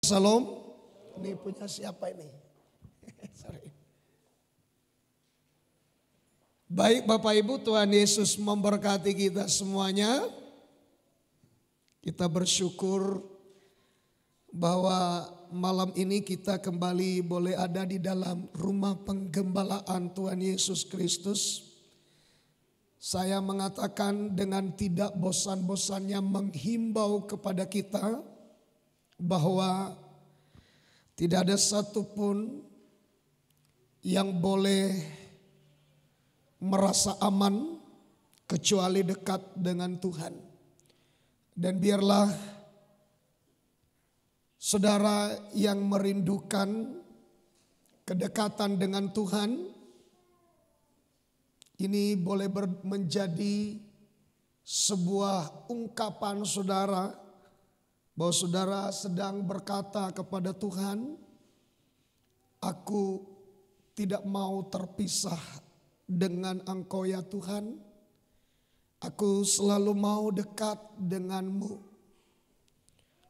Salam. Ini punya siapa ini? Sorry. Baik Bapak Ibu, Tuhan Yesus memberkati kita semuanya. Kita bersyukur bahwa malam ini kita kembali boleh ada di dalam rumah penggembalaan Tuhan Yesus Kristus. Saya mengatakan dengan tidak bosan-bosannya menghimbau kepada kita bahwa tidak ada satupun yang boleh merasa aman kecuali dekat dengan Tuhan. Dan biarlah saudara yang merindukan kedekatan dengan Tuhan, ini boleh menjadi sebuah ungkapan saudara bahwa saudara sedang berkata kepada Tuhan, aku tidak mau terpisah dengan Engkau ya Tuhan. Aku selalu mau dekat denganmu.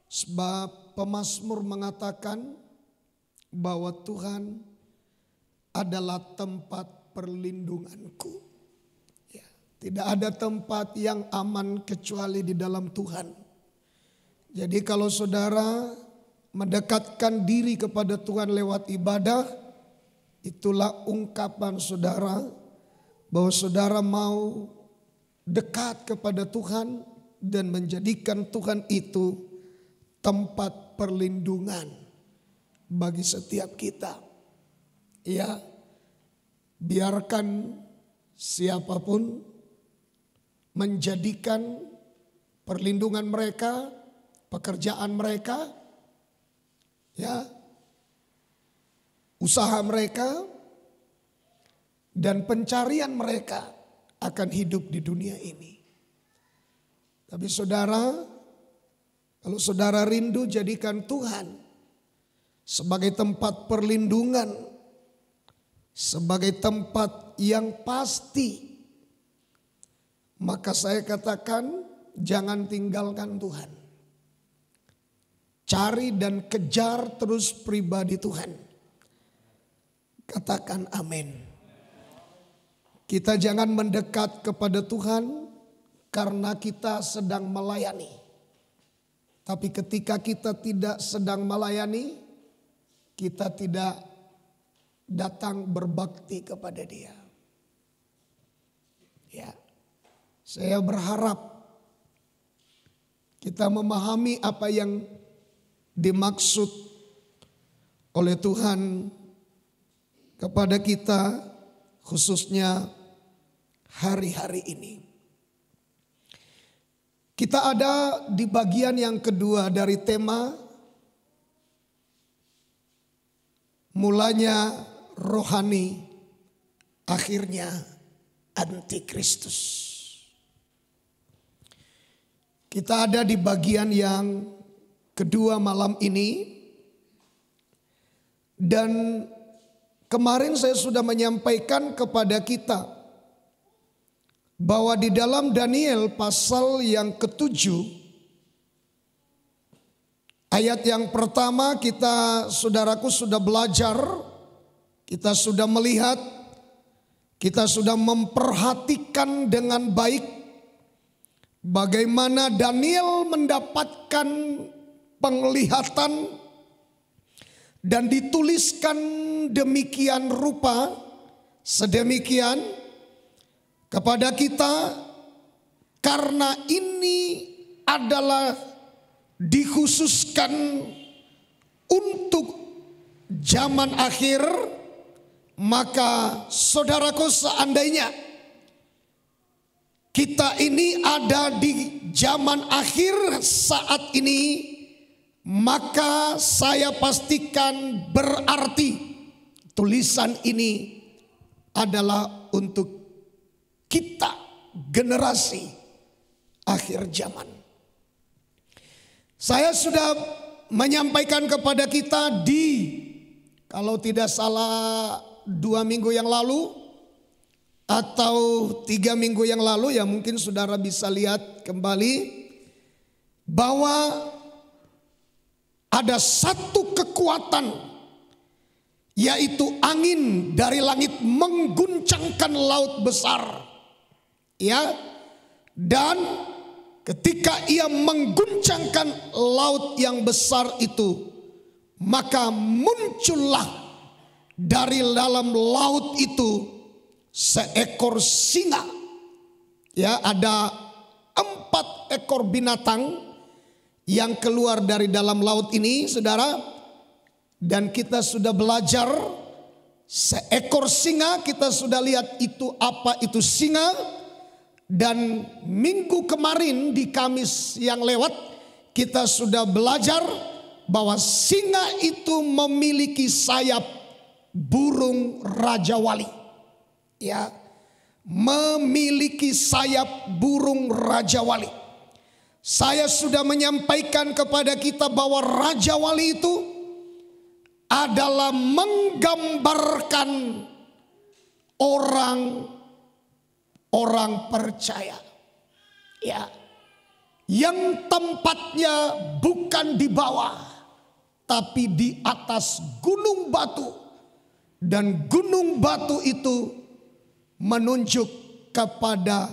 Sebab pemazmur mengatakan bahwa Tuhan adalah tempat perlindunganku. Ya, tidak ada tempat yang aman kecuali di dalam Tuhan. Jadi kalau saudara mendekatkan diri kepada Tuhan lewat ibadah, itulah ungkapan saudara bahwa saudara mau dekat kepada Tuhan dan menjadikan Tuhan itu tempat perlindungan bagi setiap kita. Ya, biarkan siapapun menjadikan perlindungan mereka, pekerjaan mereka, ya, usaha mereka, dan pencarian mereka akan hidup di dunia ini. Tapi saudara, kalau saudara rindu jadikan Tuhan sebagai tempat perlindungan, sebagai tempat yang pasti, maka saya katakan jangan tinggalkan Tuhan. Cari dan kejar terus pribadi Tuhan. Katakan amin. Kita jangan mendekat kepada Tuhan karena kita sedang melayani. Tapi ketika kita tidak sedang melayani, kita tidak datang berbakti kepada Dia. Ya, saya berharap kita memahami apa yang dimaksud oleh Tuhan kepada kita khususnya hari-hari ini. Kita ada di bagian yang kedua dari tema mulanya rohani, akhirnya antikristus. Kita ada di bagian yang kedua malam ini, dan kemarin saya sudah menyampaikan kepada kita bahwa di dalam Daniel pasal yang ke-7 ayat yang pertama kita saudaraku sudah belajar, kita sudah melihat, kita sudah memperhatikan dengan baik bagaimana Daniel mendapatkan penglihatan dan dituliskan demikian rupa, sedemikian kepada kita, karena ini adalah dikhususkan untuk zaman akhir. Maka saudaraku, seandainya kita ini ada di zaman akhir saat ini, maka saya pastikan berarti tulisan ini adalah untuk kita generasi akhir zaman. Saya sudah menyampaikan kepada kita kalau tidak salah 2 minggu yang lalu atau 3 minggu yang lalu, ya mungkin saudara bisa lihat kembali bahwa ada satu kekuatan, yaitu angin dari langit mengguncangkan laut besar. Ya, dan ketika ia mengguncangkan laut yang besar itu, maka muncullah dari dalam laut itu seekor singa. Ya, ada 4 ekor binatang yang keluar dari dalam laut ini, saudara. Dan kita sudah belajar seekor singa, kita sudah lihat itu apa itu singa. Dan minggu kemarin di Kamis yang lewat kita sudah belajar bahwa singa itu memiliki sayap burung Raja Wali. Ya, memiliki sayap burung Raja Wali. Saya sudah menyampaikan kepada kita bahwa Raja Wali itu adalah menggambarkan orang percaya, ya, yang tempatnya bukan di bawah tapi di atas gunung batu, dan gunung batu itu menunjuk kepada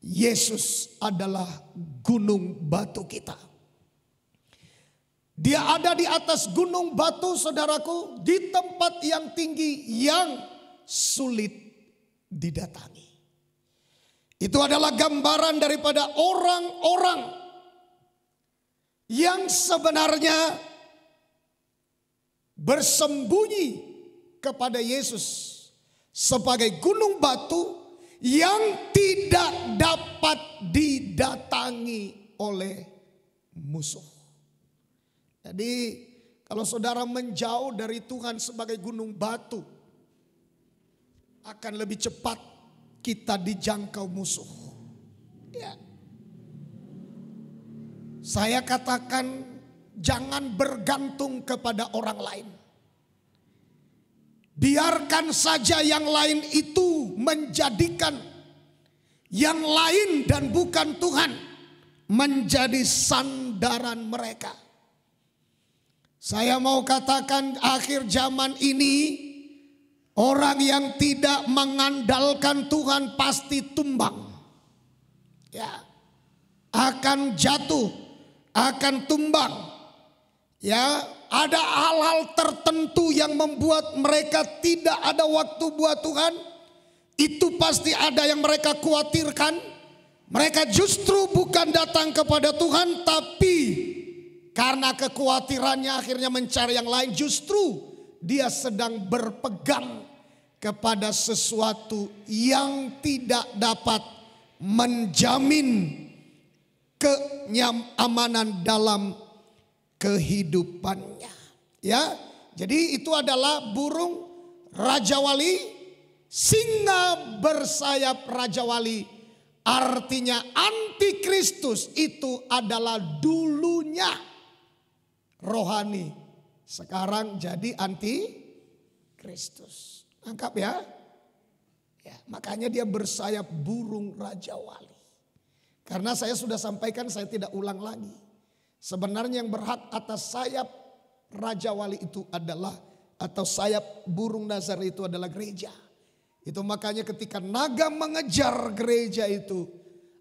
Yesus adalah gunung batu kita. Dia ada di atas gunung batu, saudaraku, di tempat yang tinggi yang sulit didatangi. Itu adalah gambaran daripada orang-orang yang sebenarnya bersembunyi kepada Yesus sebagai gunung batu yang tidak dapat didatangi oleh musuh. Jadi kalau saudara menjauh dari Tuhan sebagai gunung batu, akan lebih cepat kita dijangkau musuh. Ya. Saya katakan jangan bergantung kepada orang lain. Biarkan saja yang lain itu menjadikan yang lain dan bukan Tuhan menjadi sandaran mereka. Saya mau katakan akhir zaman ini orang yang tidak mengandalkan Tuhan pasti tumbang. Ya, akan jatuh, akan tumbang. Ya, ada hal-hal tertentu yang membuat mereka tidak ada waktu buat Tuhan. Itu pasti ada yang mereka khawatirkan. Mereka justru bukan datang kepada Tuhan, tapi karena kekhawatirannya akhirnya mencari yang lain. Justru dia sedang berpegang kepada sesuatu yang tidak dapat menjamin kenyamanan dalam kehidupannya. Ya, jadi itu adalah burung Raja Wali, singa bersayap Raja Wali. Artinya antikristus itu adalah dulunya rohani, sekarang jadi antikristus. Lengkap ya? Ya, makanya dia bersayap burung Raja Wali. Karena saya sudah sampaikan, saya tidak ulang lagi. Sebenarnya yang berhak atas sayap Raja Wali itu adalah, atau sayap burung Nazar itu adalah gereja. Itu makanya ketika naga mengejar gereja itu,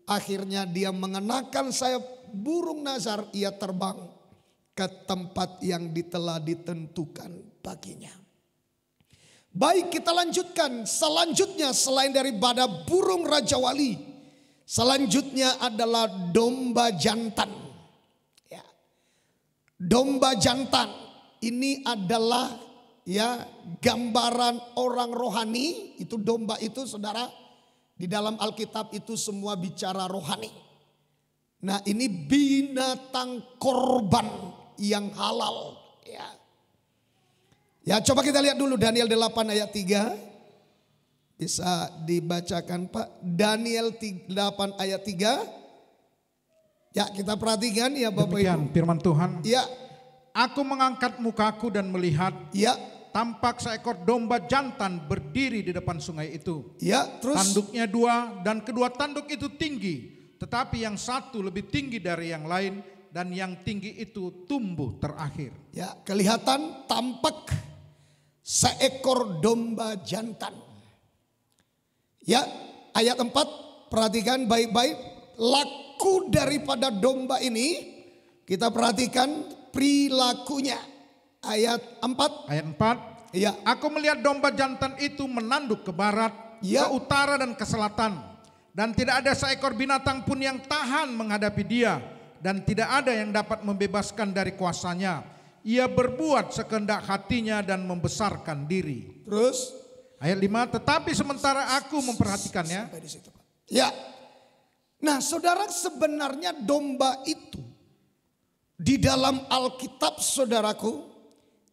akhirnya dia mengenakan sayap burung Nazar, ia terbang ke tempat yang telah ditentukan baginya. Baik, kita lanjutkan. Selanjutnya selain daripada burung Raja Wali, selanjutnya adalah domba jantan. Ya. Domba jantan ini adalah ya gambaran orang rohani. Itu domba itu, saudara, di dalam Alkitab itu semua bicara rohani. Nah, ini binatang korban yang halal. Ya. Ya, coba kita lihat dulu Daniel 8 ayat 3. Bisa dibacakan Pak. Daniel 8 ayat 3. Ya, kita perhatikan ya Bapak Demikian Ibu. firman Tuhan. Ya. Aku mengangkat mukaku dan melihat. Ya. Tampak seekor domba jantan berdiri di depan sungai itu. Ya, terus. Tanduknya 2 dan kedua tanduk itu tinggi. Tetapi yang satu lebih tinggi dari yang lain. dan yang tinggi itu tumbuh terakhir. Ya, kelihatan tampak seekor domba jantan. Ya, ayat 4, perhatikan baik-baik laku daripada domba ini. Kita perhatikan perilakunya. Ayat 4. Ayat 4. Ya. Aku melihat domba jantan itu menanduk ke barat, Ya. ke utara dan ke selatan. Dan tidak ada seekor binatang pun yang tahan menghadapi dia. Dan tidak ada yang dapat membebaskan dari kuasanya. Ia berbuat sekehendak hatinya dan membesarkan diri. Terus ayat 5, tetapi sementara aku memperhatikannya. sampai di situ, Pak. Ya. Nah, saudara, sebenarnya domba itu di dalam Alkitab, saudaraku,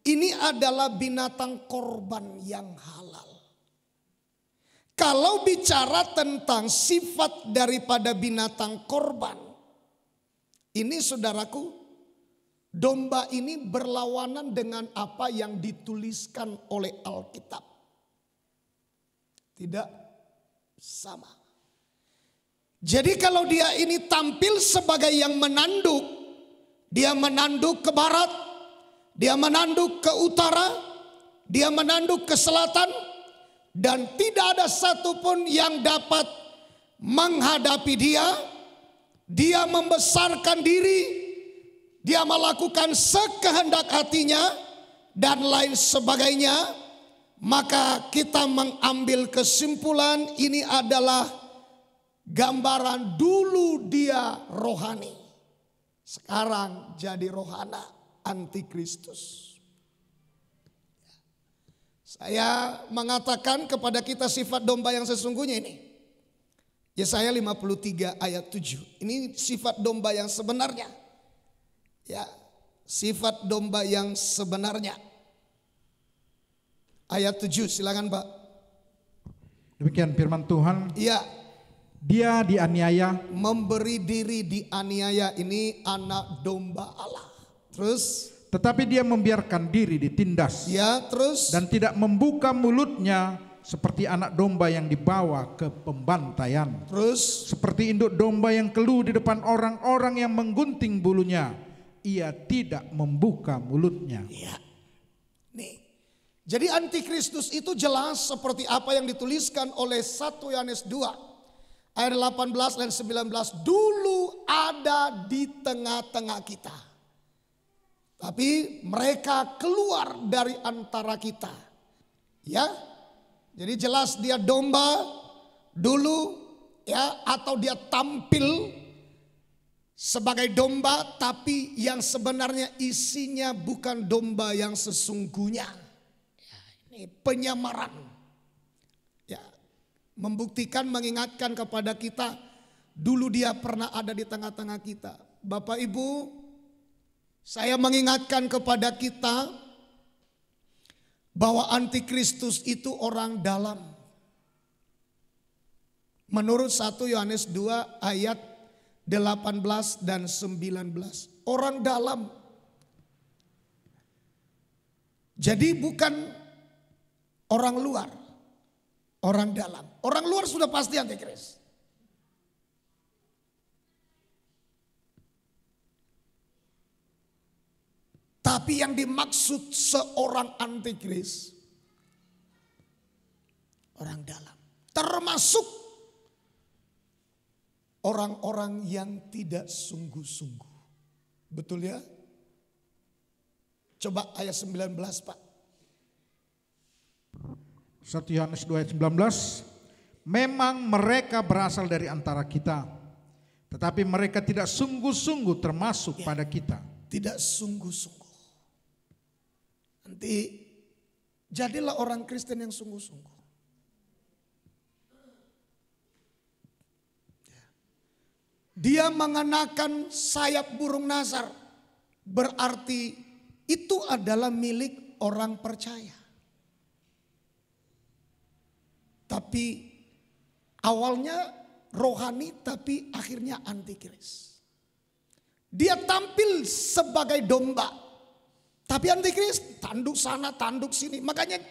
ini adalah binatang korban yang halal. Kalau bicara tentang sifat daripada binatang korban, ini saudaraku, domba ini berlawanan dengan apa yang dituliskan oleh Alkitab. Tidak sama. Jadi kalau dia ini tampil sebagai yang menanduk, dia menanduk ke barat, dia menanduk ke utara, dia menanduk ke selatan, dan tidak ada satupun yang dapat menghadapi dia. Dia membesarkan diri, dia melakukan sekehendak hatinya, dan lain sebagainya. Maka kita mengambil kesimpulan ini adalah gambaran dulu dia rohani. Sekarang jadi rohana, antikristus. Saya mengatakan kepada kita sifat domba yang sesungguhnya ini. Yesaya 53 ayat 7. Ini sifat domba yang sebenarnya. Ya, sifat domba yang sebenarnya. Ayat 7, silakan Pak. Demikian firman Tuhan. Iya. Dia dianiaya, Memberi diri dianiaya, ini anak domba Allah. Terus, tetapi dia membiarkan diri ditindas. ya terus. Dan tidak membuka mulutnya seperti anak domba yang dibawa ke pembantaian. Terus, Seperti induk domba yang keluh di depan orang-orang yang menggunting bulunya. Ia tidak membuka mulutnya. ya. Nih. Jadi antikristus itu jelas seperti apa yang dituliskan oleh 1 Yohanes 2 ayat 18 dan 19. Dulu ada di tengah-tengah kita, tapi mereka keluar dari antara kita. Ya, jadi jelas dia domba dulu, ya, atau dia tampil sebagai domba, tapi yang sebenarnya isinya bukan domba yang sesungguhnya. Ya, ini penyamaran. Ya, membuktikan, mengingatkan kepada kita, dulu dia pernah ada di tengah-tengah kita. Bapak Ibu, saya mengingatkan kepada kita bahwa antikristus itu orang dalam. Menurut 1 Yohanes 2 ayat 18 dan 19. Orang dalam. Jadi bukan orang luar. Orang dalam. Orang luar sudah pasti antikris. Tapi yang dimaksud seorang antikris, orang dalam. Termasuk orang-orang yang tidak sungguh-sungguh. Betul ya? Coba ayat 19 Pak. 1 Yohanes 2 ayat 19. Memang mereka berasal dari antara kita, tetapi mereka tidak sungguh-sungguh termasuk pada kita. Tidak sungguh-sungguh. Nanti jadilah orang Kristen yang sungguh-sungguh. Dia mengenakan sayap burung nazar. Berarti itu adalah milik orang percaya. Tapi awalnya rohani, tapi akhirnya antikris. Dia tampil sebagai domba. Tapi antikris tanduk sana, tanduk sini. Makanya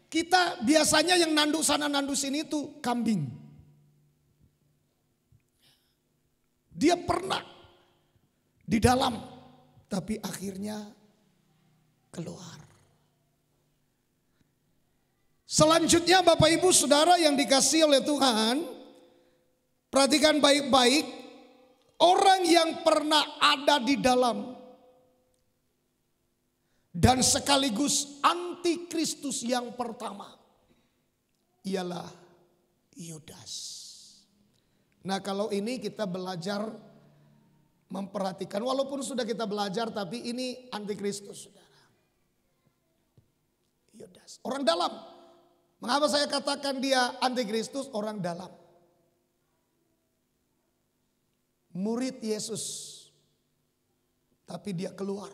kita biasanya yang nanduk sana, nanduk sini itu kambing. di dalam, tapi akhirnya keluar. Selanjutnya Bapak Ibu Saudara yang dikasihi oleh Tuhan, perhatikan baik-baik, orang yang pernah ada di dalam dan sekaligus antikristus yang pertama ialah Yudas. Nah, kalau ini kita belajar memperhatikan, walaupun sudah kita belajar, tapi ini antikristus, saudara. Yudas, orang dalam. Mengapa saya katakan dia antikristus? Orang dalam. Murid Yesus, tapi dia keluar.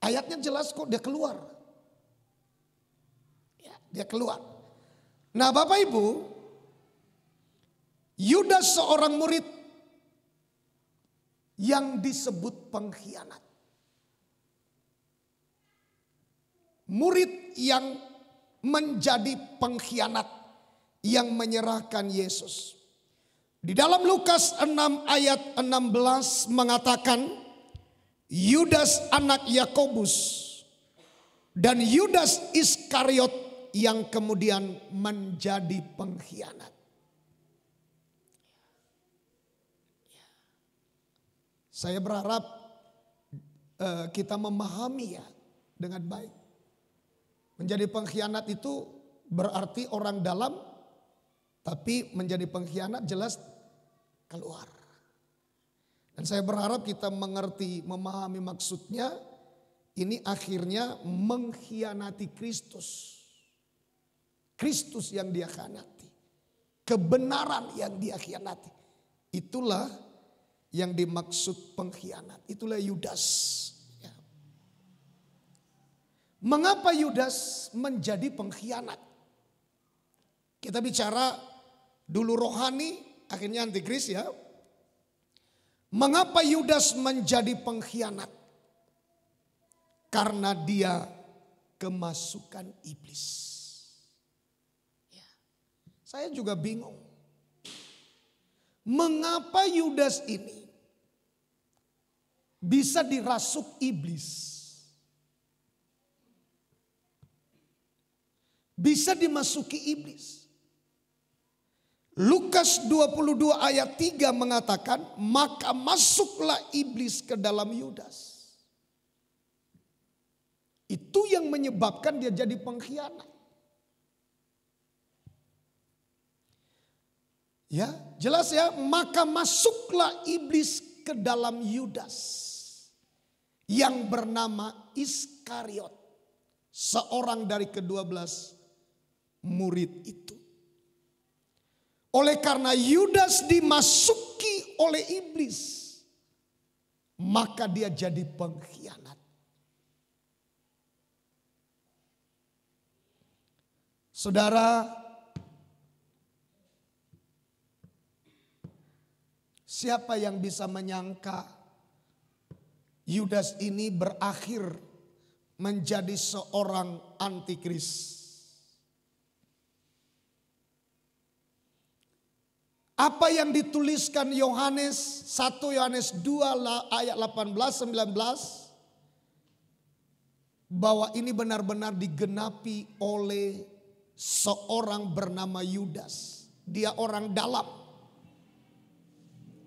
Ayatnya jelas kok, dia keluar. Ya, dia keluar. Nah, Bapak Ibu, Yudas seorang murid yang disebut pengkhianat. Murid yang menjadi pengkhianat, yang menyerahkan Yesus. Di dalam Lukas 6 ayat 16 mengatakan, Yudas anak Yakobus dan Yudas Iskariot yang kemudian menjadi pengkhianat. Saya berharap kita memahami ya dengan baik. Menjadi pengkhianat itu berarti orang dalam, tapi menjadi pengkhianat jelas keluar. Dan saya berharap kita mengerti, memahami maksudnya. Ini akhirnya mengkhianati Kristus. Kristus yang dia khianati. Kebenaran yang dia khianati. Itulah yang dimaksud pengkhianat. Itulah Yudas. Ya. Mengapa Yudas menjadi pengkhianat? Kita bicara dulu rohani, akhirnya antikris ya. Mengapa Yudas menjadi pengkhianat? Karena dia kemasukan iblis. Ya. Saya juga bingung. Mengapa Yudas ini bisa dirasuk iblis? Bisa dimasuki iblis. Lukas 22 ayat 3 mengatakan, maka masuklah iblis ke dalam Yudas. Itu yang menyebabkan dia jadi pengkhianat. Ya, jelas ya, maka masuklah iblis ke dalam Yudas yang bernama Iskariot, seorang dari ke-12 murid itu. Oleh karena Yudas dimasuki oleh iblis, maka dia jadi pengkhianat. Saudara, siapa yang bisa menyangka Yudas ini berakhir menjadi seorang antikris? Apa yang dituliskan Yohanes 1 Yohanes 2 ayat 18-19 bahwa ini benar-benar digenapi oleh seorang bernama Yudas. Dia orang dalam.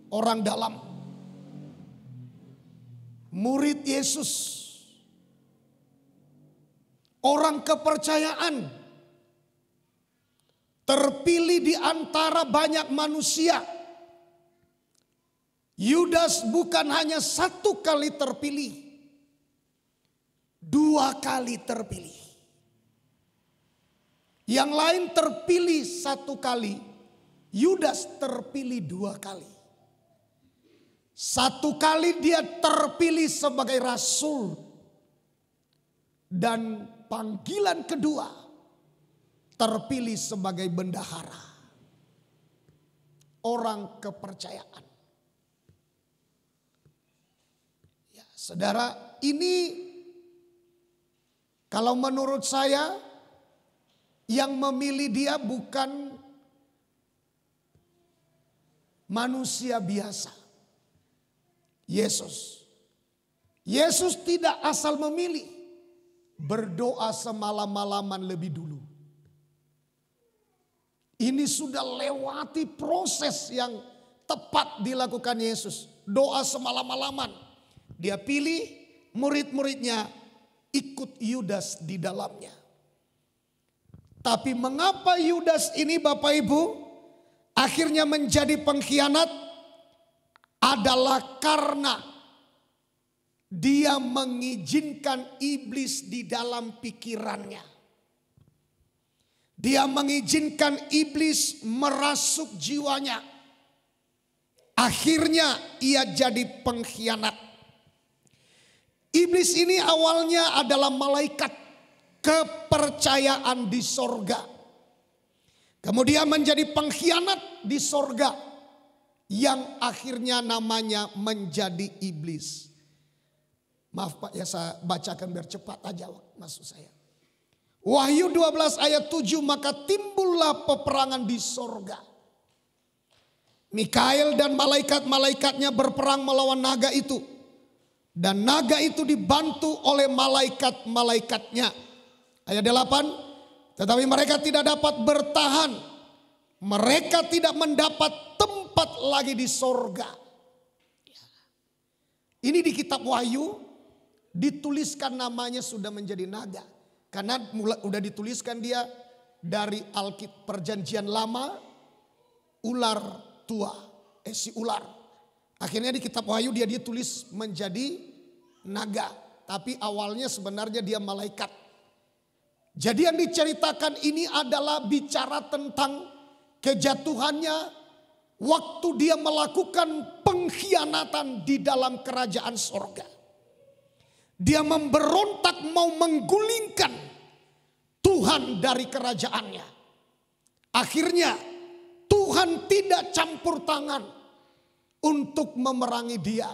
Orang dalam. Murid Yesus. Orang kepercayaan. Terpilih di antara banyak manusia. Yudas bukan hanya satu kali terpilih. 2 kali terpilih. Yang lain terpilih 1 kali. Yudas terpilih 2 kali. 1 kali dia terpilih sebagai rasul. Dan panggilan kedua terpilih sebagai bendahara. Orang kepercayaan. Ya, saudara, ini kalau menurut saya yang memilih dia bukan manusia biasa. Yesus. Yesus tidak asal memilih, berdoa semalam-malaman lebih dulu. Ini sudah lewati proses yang tepat dilakukan Yesus. Doa semalam-malaman. Dia pilih murid-muridnya, ikut Yudas di dalamnya. Tapi mengapa Yudas ini Bapak Ibu akhirnya menjadi pengkhianat? Adalah karena dia mengizinkan iblis di dalam pikirannya. Dia mengizinkan iblis merasuk jiwanya. Akhirnya ia jadi pengkhianat. Iblis ini awalnya adalah malaikat kepercayaan di sorga. Kemudian menjadi pengkhianat di sorga. Yang akhirnya namanya menjadi iblis. Maaf Pak ya, saya bacakan biar cepat aja maksud saya. Wahyu 12 ayat 7, maka timbullah peperangan di sorga. Mikael dan malaikat-malaikatnya berperang melawan naga itu. Dan naga itu dibantu oleh malaikat-malaikatnya. Ayat 8, tetapi mereka tidak dapat bertahan. Mereka tidak mendapat tempat lagi di sorga. Ini di kitab Wahyu dituliskan namanya sudah menjadi naga. Karena sudah dituliskan dia dari Alkitab Perjanjian Lama, ular tua, si ular. Akhirnya di kitab Wahyu dia ditulis menjadi naga. Tapi awalnya sebenarnya dia malaikat. Jadi yang diceritakan ini adalah bicara tentang kejatuhannya waktu dia melakukan pengkhianatan di dalam kerajaan sorga. Dia memberontak mau menggulingkan Tuhan dari kerajaannya. Akhirnya Tuhan tidak campur tangan untuk memerangi dia.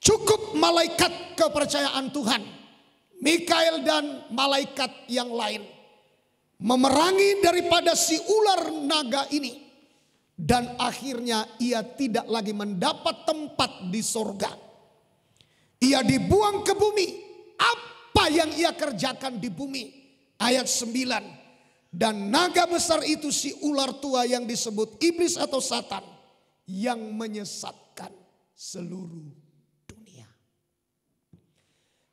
Cukup malaikat kepercayaan Tuhan, Mikael dan malaikat yang lain, memerangi daripada si ular naga ini. Dan akhirnya ia tidak lagi mendapat tempat di sorga. Ia dibuang ke bumi. Apa yang ia kerjakan di bumi? Ayat 9. Dan naga besar itu si ular tua yang disebut iblis atau Satan, yang menyesatkan seluruh dunia.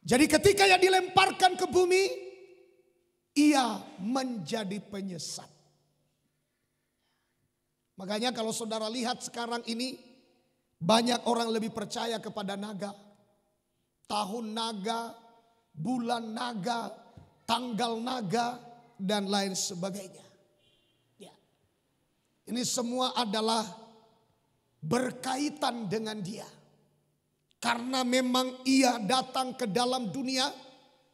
Jadi ketika ia dilemparkan ke bumi, ia menjadi penyesat. Makanya kalau saudara lihat sekarang ini, banyak orang lebih percaya kepada naga. Tahun naga, bulan naga, tanggal naga, dan lain sebagainya. Ya. Ini semua adalah berkaitan dengan dia. Karena memang ia datang ke dalam dunia,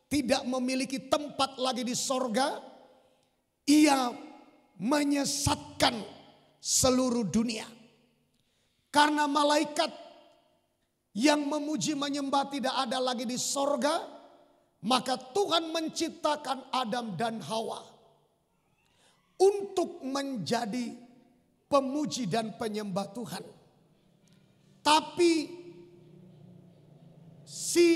tidak memiliki tempat lagi di sorga. Ia menyesatkan seluruh dunia. Karena malaikat yang memuji menyembah tidak ada lagi di sorga, maka Tuhan menciptakan Adam dan Hawa untuk menjadi pemuji dan penyembah Tuhan. Tapi si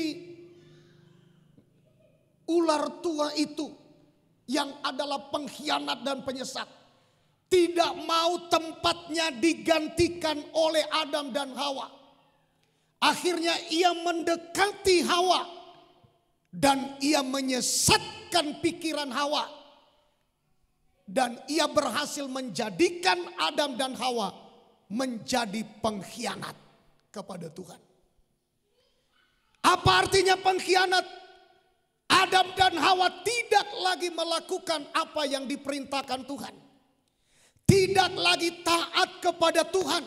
ular tua itu yang adalah pengkhianat dan penyesat tidak mau tempatnya digantikan oleh Adam dan Hawa. Akhirnya ia mendekati Hawa dan ia menyesatkan pikiran Hawa. Dan ia berhasil menjadikan Adam dan Hawa menjadi pengkhianat kepada Tuhan. Apa artinya pengkhianat? Adam dan Hawa tidak lagi melakukan apa yang diperintahkan Tuhan. Tidak lagi taat kepada Tuhan.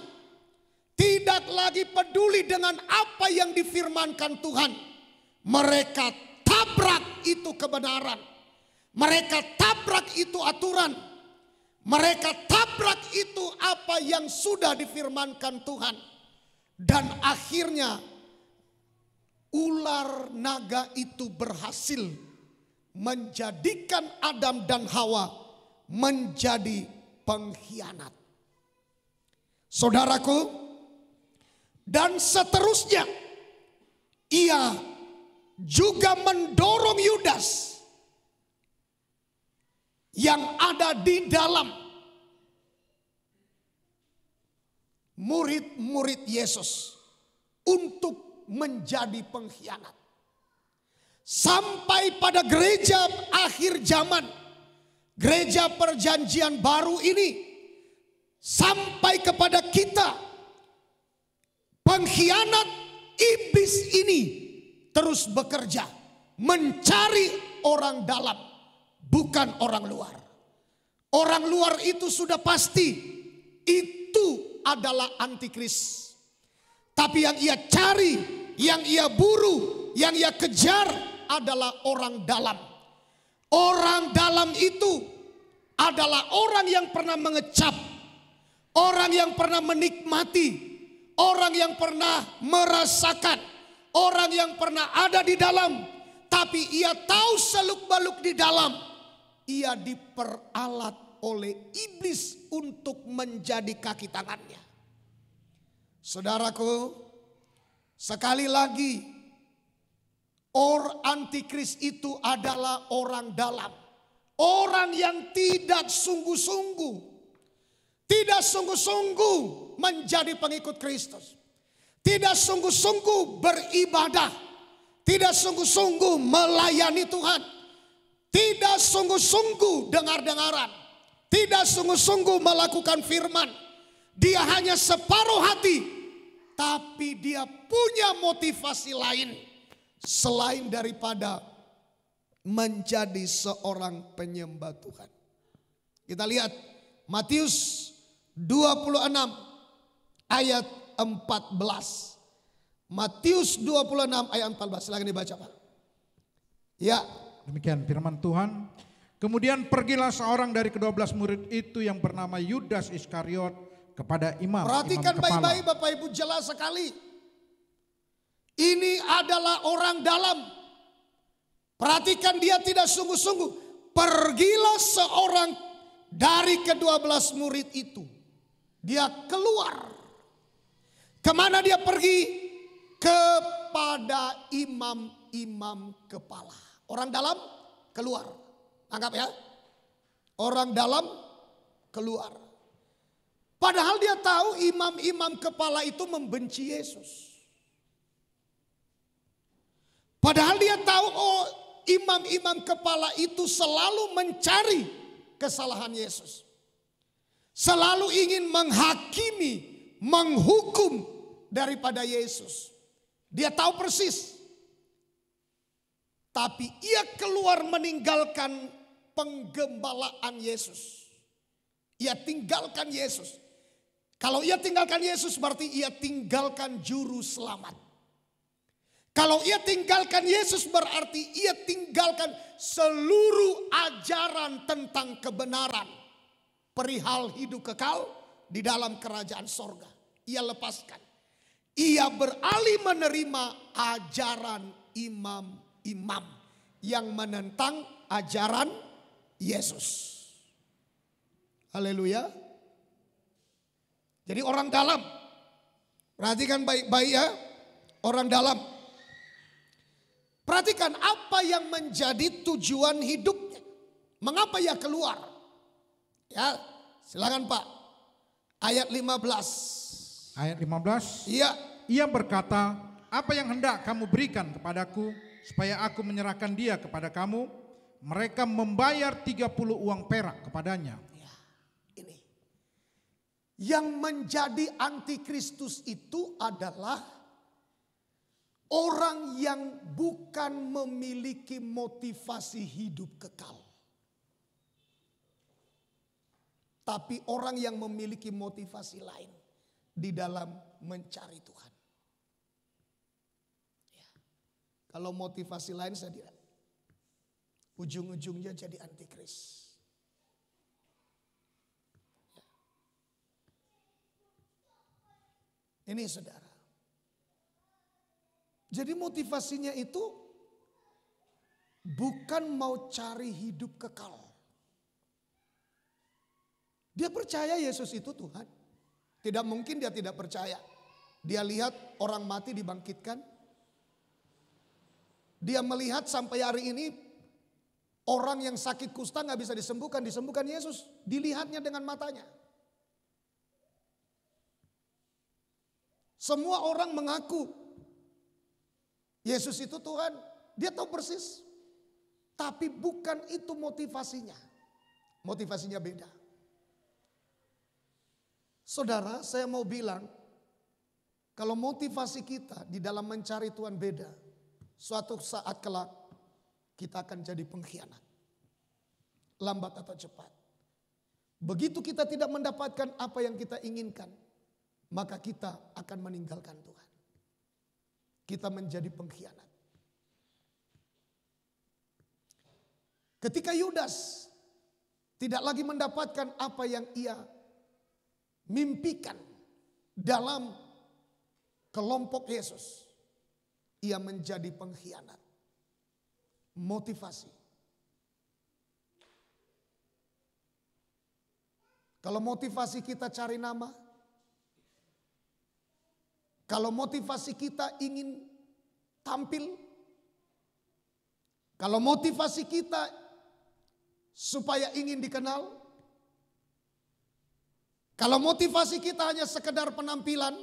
Tidak lagi peduli dengan apa yang difirmankan Tuhan. Mereka tabrak itu kebenaran. Mereka tabrak itu aturan. Mereka tabrak itu apa yang sudah difirmankan Tuhan. Dan akhirnya ular naga itu berhasil menjadikan Adam dan Hawa menjadi pengkhianat. Saudaraku, Dan seterusnya, ia juga mendorong Yudas yang ada di dalam murid-murid Yesus untuk menjadi pengkhianat. Sampai pada gereja akhir zaman, gereja perjanjian baru ini, sampai kepada kita, pengkhianat iblis ini terus bekerja mencari orang dalam, bukan orang luar. Orang luar itu sudah pasti itu adalah antikris. Tapi yang ia cari, yang ia buru, yang ia kejar adalah orang dalam. Orang dalam itu adalah orang yang pernah mengecap, orang yang pernah menikmati, orang yang pernah merasakan, orang yang pernah ada di dalam, tapi ia tahu seluk-beluk di dalam. Ia diperalat oleh iblis untuk menjadi kaki tangannya. Saudaraku, sekali lagi, antikris itu adalah orang dalam. Orang yang tidak sungguh-sungguh, tidak sungguh-sungguh menjadi pengikut Kristus. Tidak sungguh-sungguh beribadah. Tidak sungguh-sungguh melayani Tuhan. Tidak sungguh-sungguh dengar-dengaran. Tidak sungguh-sungguh melakukan firman. Dia hanya separuh hati. Tapi dia punya motivasi lain. Selain daripada menjadi seorang penyembah Tuhan. Kita lihat Matius 26 ayat 14. Matius 26 ayat 14. Silakan dibaca, Pak. Ya. Demikian firman Tuhan. Kemudian pergilah seorang dari ke-12 murid itu yang bernama Yudas Iskariot kepada imam. Perhatikan baik-baik Bapak Ibu, jelas sekali. Ini adalah orang dalam. Perhatikan, dia tidak sungguh-sungguh. Pergilah seorang dari ke-12 murid itu. Dia keluar. Kemana dia pergi? Kepada imam-imam kepala. Orang dalam keluar. Anggap ya. Orang dalam keluar. Padahal dia tahu imam-imam kepala itu membenci Yesus. Padahal dia tahu imam-imam kepala itu selalu mencari kesalahan Yesus. Selalu ingin menghakimi, menghukum daripada Yesus. Dia tahu persis. Tapi ia keluar meninggalkan penggembalaan Yesus. Ia tinggalkan Yesus. Kalau ia tinggalkan Yesus berarti ia tinggalkan juru selamat. Kalau ia tinggalkan Yesus berarti ia tinggalkan seluruh ajaran tentang kebenaran. Perihal hidup kekal di dalam kerajaan sorga. Ia lepaskan. Ia beralih menerima ajaran imam-imam yang menentang ajaran Yesus. Haleluya. Jadi orang dalam. Perhatikan baik-baik ya. Orang dalam. Perhatikan apa yang menjadi tujuan hidupnya. Mengapa ia keluar? Ya, silakan Pak. Ayat 15. Ayat 15. Iya. Ia berkata, apa yang hendak kamu berikan kepadaku supaya aku menyerahkan dia kepada kamu? Mereka membayar 30 uang perak kepadanya. Ya, ini. Yang menjadi antikristus itu adalah orang yang bukan memiliki motivasi hidup kekal. Tapi orang yang memiliki motivasi lain di dalam mencari Tuhan. Ya. Kalau motivasi lain saya tidak. Ujung-ujungnya jadi antikris. Ya. Ini saudara. Jadi motivasinya itu bukan mau cari hidup kekal. Dia percaya Yesus itu Tuhan. Tidak mungkin dia tidak percaya. Dia lihat orang mati dibangkitkan. Dia melihat sampai hari ini orang yang sakit kusta nggak bisa disembuhkan Yesus. Dilihatnya dengan matanya. Semua orang mengaku Yesus itu Tuhan. Dia tahu persis. Tapi bukan itu motivasinya. Motivasinya beda. Saudara, saya mau bilang, kalau motivasi kita di dalam mencari Tuhan beda, suatu saat kelak kita akan jadi pengkhianat. Lambat atau cepat. Begitu kita tidak mendapatkan apa yang kita inginkan, maka kita akan meninggalkan Tuhan. Kita menjadi pengkhianat. Ketika Yudas tidak lagi mendapatkan apa yang ia mimpikan dalam kelompok Yesus, ia menjadi pengkhianat. Motivasi. Kalau motivasi kita cari nama, kalau motivasi kita ingin tampil, kalau motivasi kita supaya ingin dikenal, kalau motivasi kita hanya sekedar penampilan,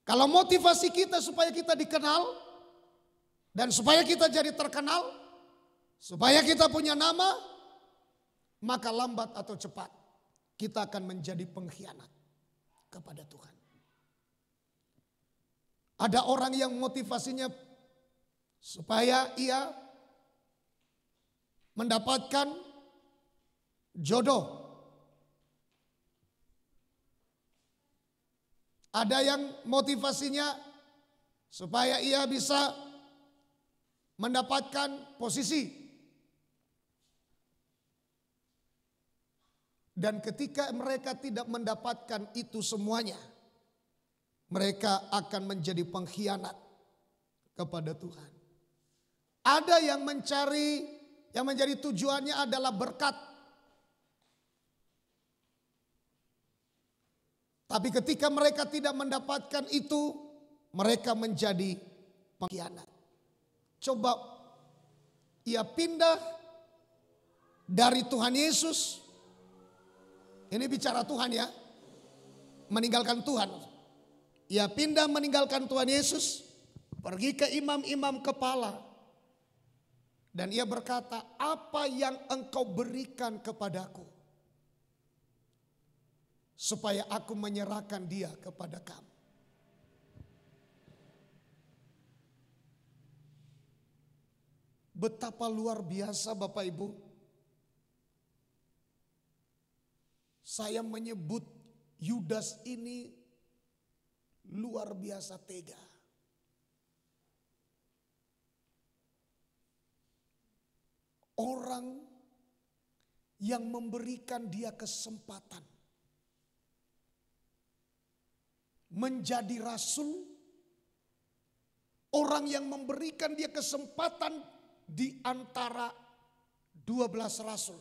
kalau motivasi kita supaya kita dikenal dan supaya kita jadi terkenal, supaya kita punya nama, maka lambat atau cepat kita akan menjadi pengkhianat kepada Tuhan. Ada orang yang motivasinya supaya ia mendapatkan jodoh. Ada yang motivasinya supaya ia bisa mendapatkan posisi. Dan ketika mereka tidak mendapatkan itu semuanya, mereka akan menjadi pengkhianat kepada Tuhan. Ada yang mencari, yang menjadi tujuannya adalah berkat. Tapi ketika mereka tidak mendapatkan itu, mereka menjadi pengkhianat. Coba ia pindah dari Tuhan Yesus. Ini bicara Tuhan ya. Meninggalkan Tuhan. Ia pindah meninggalkan Tuhan Yesus. Pergi ke imam-imam kepala. Dan ia berkata, apa yang engkau berikan kepadaku? Supaya aku menyerahkan dia kepada kamu. Betapa luar biasa Bapak Ibu. Saya menyebut Yudas ini luar biasa tega. Orang yang memberikan dia kesempatan menjadi rasul, orang yang memberikan dia kesempatan di antara 12 rasul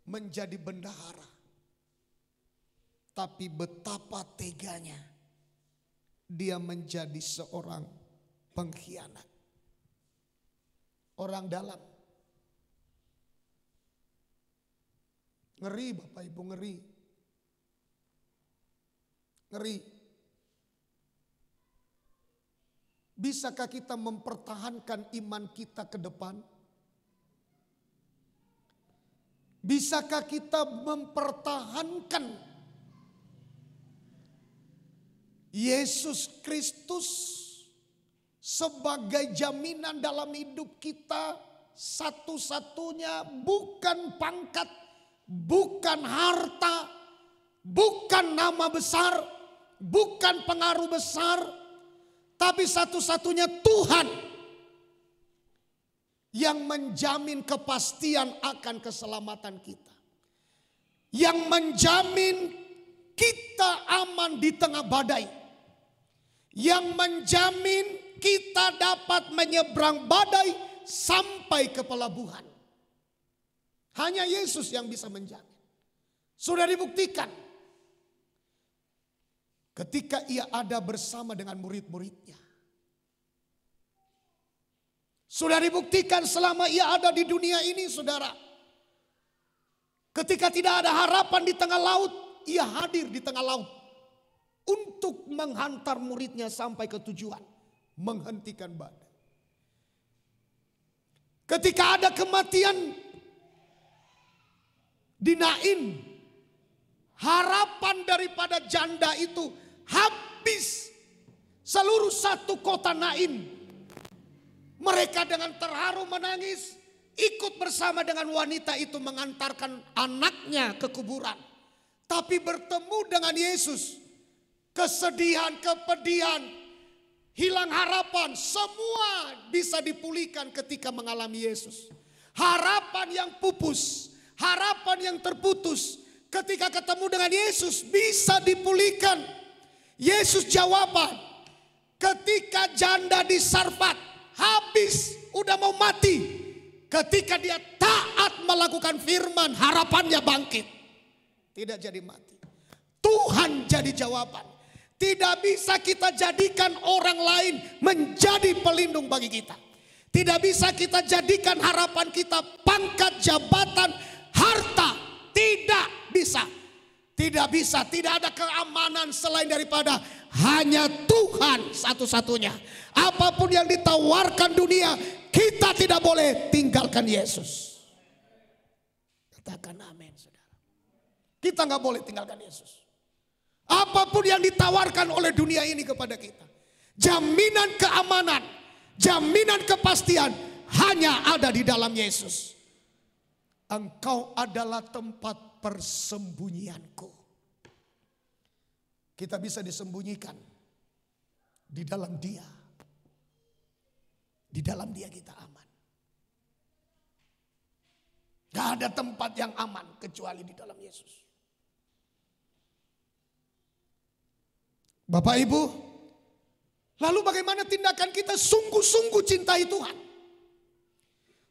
menjadi bendahara. Tapi betapa teganya dia menjadi seorang pengkhianat. Orang dalam. Ngeri Bapak Ibu, ngeri. Ngeri. Bisakah kita mempertahankan iman kita ke depan? Bisakah kita mempertahankan Yesus Kristus sebagai jaminan dalam hidup kita satu-satunya, bukan pangkat, bukan harta, bukan nama besar, bukan pengaruh besar, tapi satu-satunya Tuhan yang menjamin kepastian akan keselamatan kita. Yang menjamin kita aman di tengah badai. Yang menjamin kita dapat menyeberang badai sampai ke pelabuhan. Hanya Yesus yang bisa menjamin. Sudah dibuktikan. ketika ia ada bersama dengan murid-muridnya. Sudah dibuktikan selama ia ada di dunia ini, saudara. Ketika tidak ada harapan di tengah laut, ia hadir di tengah laut untuk menghantar muridnya sampai ke tujuan, menghentikan badai. Ketika ada kematian di Nain, harapan daripada janda itu habis. Seluruh satu kota Nain, mereka dengan terharu menangis, ikut bersama dengan wanita itu mengantarkan anaknya ke kuburan. Tapi bertemu dengan Yesus, kesedihan, kepedihan, hilang harapan, semua bisa dipulihkan ketika mengalami Yesus. Harapan yang pupus, harapan yang terputus, ketika ketemu dengan Yesus bisa dipulihkan. Yesus jawaban, ketika janda di Sarfat habis, udah mau mati. Ketika dia taat melakukan firman, harapannya bangkit. Tidak jadi mati. Tuhan jadi jawaban. Tidak bisa kita jadikan orang lain menjadi pelindung bagi kita. Tidak bisa kita jadikan harapan kita pangkat, jabatan, harta. Tidak bisa. Tidak bisa. Tidak ada keamanan selain daripada hanya Tuhan satu-satunya. Apapun yang ditawarkan dunia, kita tidak boleh tinggalkan Yesus. Katakan amin, saudara. Kita nggak boleh tinggalkan Yesus. Apapun yang ditawarkan oleh dunia ini kepada kita, jaminan keamanan, jaminan kepastian hanya ada di dalam Yesus. Engkau adalah tempat persembunyianku. Kita bisa disembunyikan di dalam Dia. Di dalam Dia kita aman. Gak ada tempat yang aman kecuali di dalam Yesus. Bapak Ibu, lalu bagaimana tindakan kita? Sungguh-sungguh cintai Tuhan.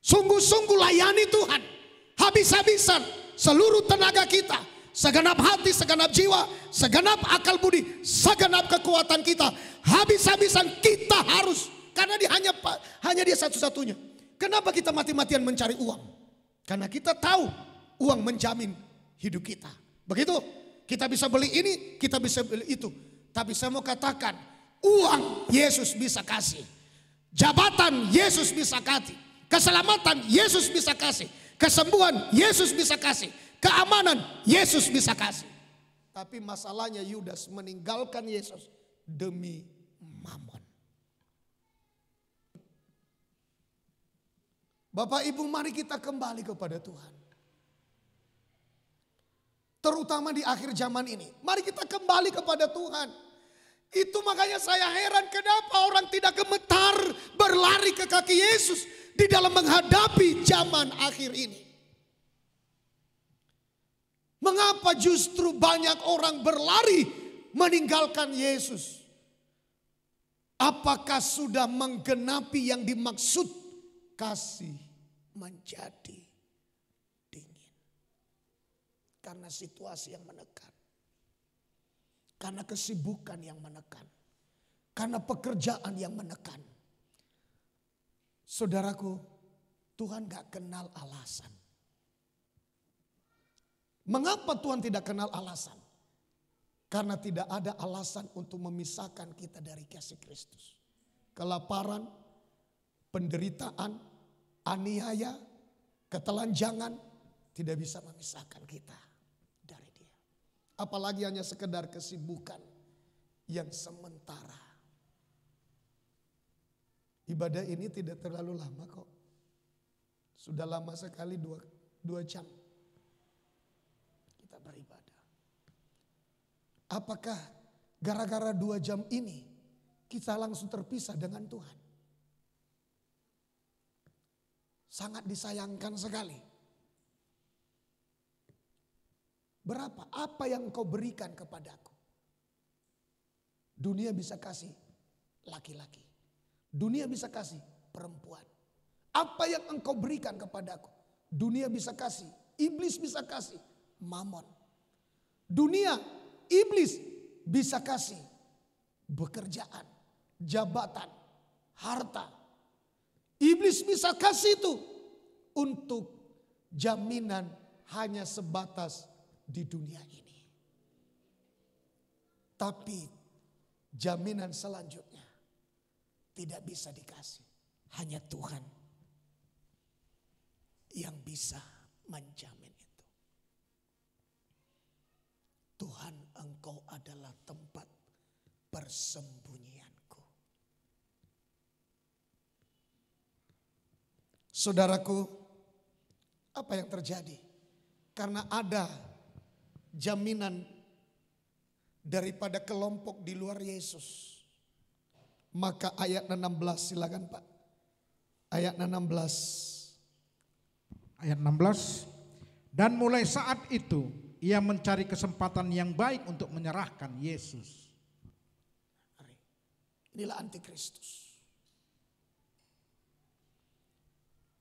Sungguh-sungguh layani Tuhan. Habis-habisan seluruh tenaga kita. Segenap hati, segenap jiwa, segenap akal budi, segenap kekuatan kita. Habis-habisan kita harus. Karena dia hanya dia satu-satunya. Kenapa kita mati-matian mencari uang? Karena kita tahu uang menjamin hidup kita. Begitu? Kita bisa beli ini, kita bisa beli itu. Tapi saya mau katakan, uang Yesus bisa kasih. Jabatan Yesus bisa kasih. Keselamatan Yesus bisa kasih. Kesembuhan Yesus bisa kasih. Keamanan Yesus bisa kasih. Tapi masalahnya Yudas meninggalkan Yesus demi mamon. Bapak Ibu, mari kita kembali kepada Tuhan. Terutama di akhir zaman ini. Mari kita kembali kepada Tuhan. Itu makanya saya heran kenapa orang tidak gemetar berlari ke kaki Yesus di dalam menghadapi zaman akhir ini. Mengapa justru banyak orang berlari meninggalkan Yesus? Apakah sudah menggenapi yang dimaksud kasih menjadi dingin? Karena situasi yang menekan. Karena kesibukan yang menekan. Karena pekerjaan yang menekan. Saudaraku, Tuhan gak kenal alasan. Mengapa Tuhan tidak kenal alasan? Karena tidak ada alasan untuk memisahkan kita dari kasih Kristus. Kelaparan, penderitaan, aniaya, ketelanjangan tidak bisa memisahkan kita dari Dia. Apalagi hanya sekedar kesibukan yang sementara. Ibadah ini tidak terlalu lama kok. Sudah lama sekali 2 jam kita beribadah. Apakah gara-gara 2 jam ini kita langsung terpisah dengan Tuhan? Sangat disayangkan sekali. Berapa? Apa yang kau berikan kepadaku? Dunia bisa kasih laki-laki. Dunia bisa kasih perempuan. Apa yang engkau berikan kepadaku? Dunia bisa kasih. Iblis bisa kasih mamon. Dunia, iblis bisa kasih pekerjaan, jabatan, harta. Iblis bisa kasih itu untuk jaminan hanya sebatas di dunia ini. Tapi jaminan selanjutnya tidak bisa dikasih. Hanya Tuhan yang bisa menjamin itu. Tuhan, Engkau adalah tempat persembunyianku. Saudaraku, apa yang terjadi? Karena ada jaminan daripada kelompok di luar Yesus. Maka ayat 16 silakan Pak. Ayat 16. Ayat 16. Dan mulai saat itu ia mencari kesempatan yang baik untuk menyerahkan Yesus. Inilah antikristus.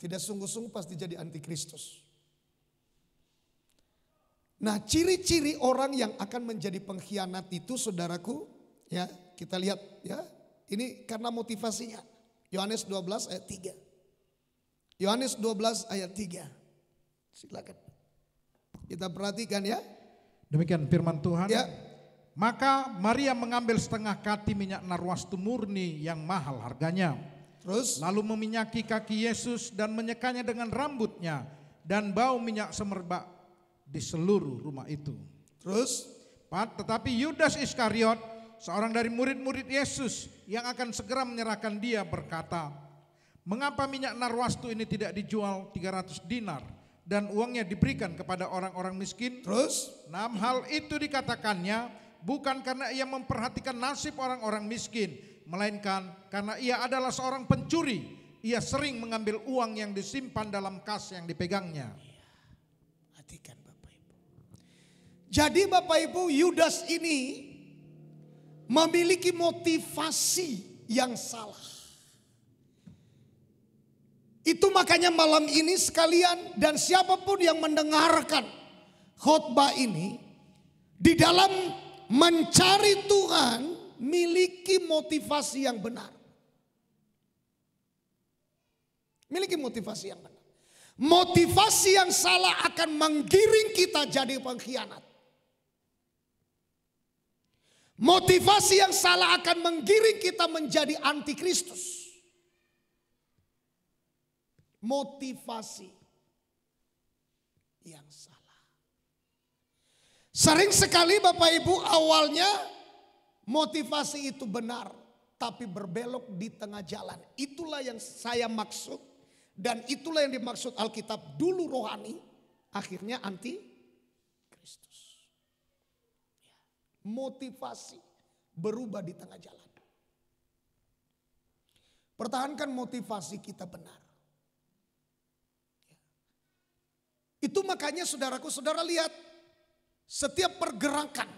Tidak sungguh-sungguh pasti jadi antikristus. Nah, ciri-ciri orang yang akan menjadi pengkhianat itu, saudaraku, ya, kita lihat ya. Ini karena motivasinya. Yohanes 12 ayat 3. Yohanes 12 ayat 3. Silakan. Kita perhatikan ya. Demikian firman Tuhan. Ya. Maka Maria mengambil setengah kati minyak narwastu murni yang mahal harganya. Terus Lalu meminyaki kaki Yesus dan menyekanya dengan rambutnya. Dan bau minyak semerbak di seluruh rumah itu. Terus Tetapi Yudas Iskariot, seorang dari murid-murid Yesus yang akan segera menyerahkan dia, berkata, mengapa minyak narwastu ini tidak dijual 300 dinar dan uangnya diberikan kepada orang-orang miskin? Terus Hal itu dikatakannya bukan karena ia memperhatikan nasib orang-orang miskin, melainkan karena ia adalah seorang pencuri. Ia sering mengambil uang yang disimpan dalam kas yang dipegangnya. perhatikan Bapak Ibu. Jadi Bapak Ibu, Yudas ini memiliki motivasi yang salah. Itu makanya malam ini sekalian dan siapapun yang mendengarkan khotbah ini, di dalam mencari Tuhan miliki motivasi yang benar. Miliki motivasi yang benar. Motivasi yang salah akan menggiring kita jadi pengkhianat. Motivasi yang salah akan menggiring kita menjadi antikristus. Motivasi yang salah. Sering sekali Bapak Ibu awalnya motivasi itu benar, tapi berbelok di tengah jalan. Itulah yang saya maksud dan itulah yang dimaksud Alkitab, dulu rohani, akhirnya anti Kristus. Motivasi berubah di tengah jalan. Pertahankan motivasi kita benar. Itu makanya saudaraku, saudara lihat setiap pergerakan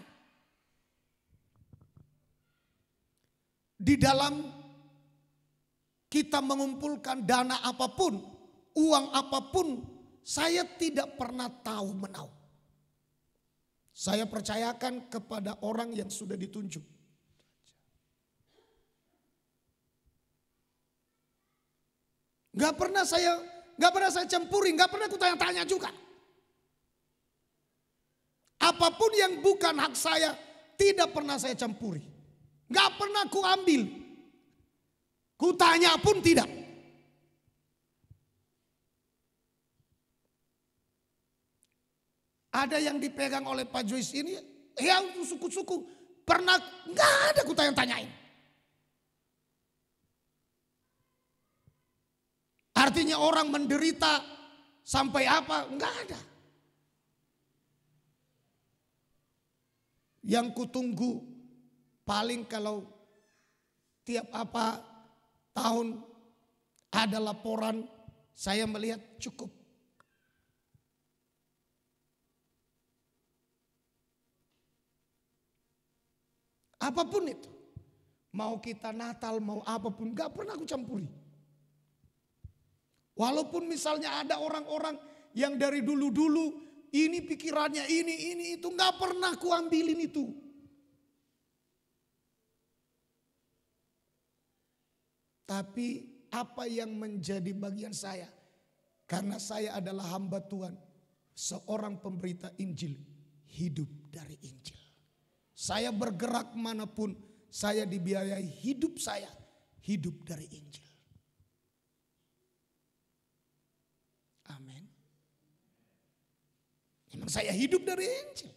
di dalam kita mengumpulkan dana apapun, uang apapun, saya tidak pernah tahu menau. Saya percayakan kepada orang yang sudah ditunjuk. Gak pernah saya campuri, gak pernah aku tanya-tanya juga. Apapun yang bukan hak saya tidak pernah saya campuri. Gak pernah aku ambil. Ku tanya pun tidak. Ada yang dipegang oleh Pak Joyce ini, ya suku-suku. Pernah, gak ada ku tanya-tanyain. Artinya orang menderita sampai apa, gak ada. Yang kutunggu paling kalau tiap tahun ada laporan, saya melihat cukup. Apapun itu. Mau kita Natal, mau apapun, gak pernah aku campuri. Walaupun misalnya ada orang-orang yang dari dulu-dulu, ini pikirannya ini itu, gak pernah aku ambilin itu. Tapi apa yang menjadi bagian saya? Karena saya adalah hamba Tuhan, seorang pemberita Injil, hidup dari Injil. Saya bergerak manapun, saya dibiayai, hidup saya hidup dari Injil. Amin. Memang saya hidup dari Injil.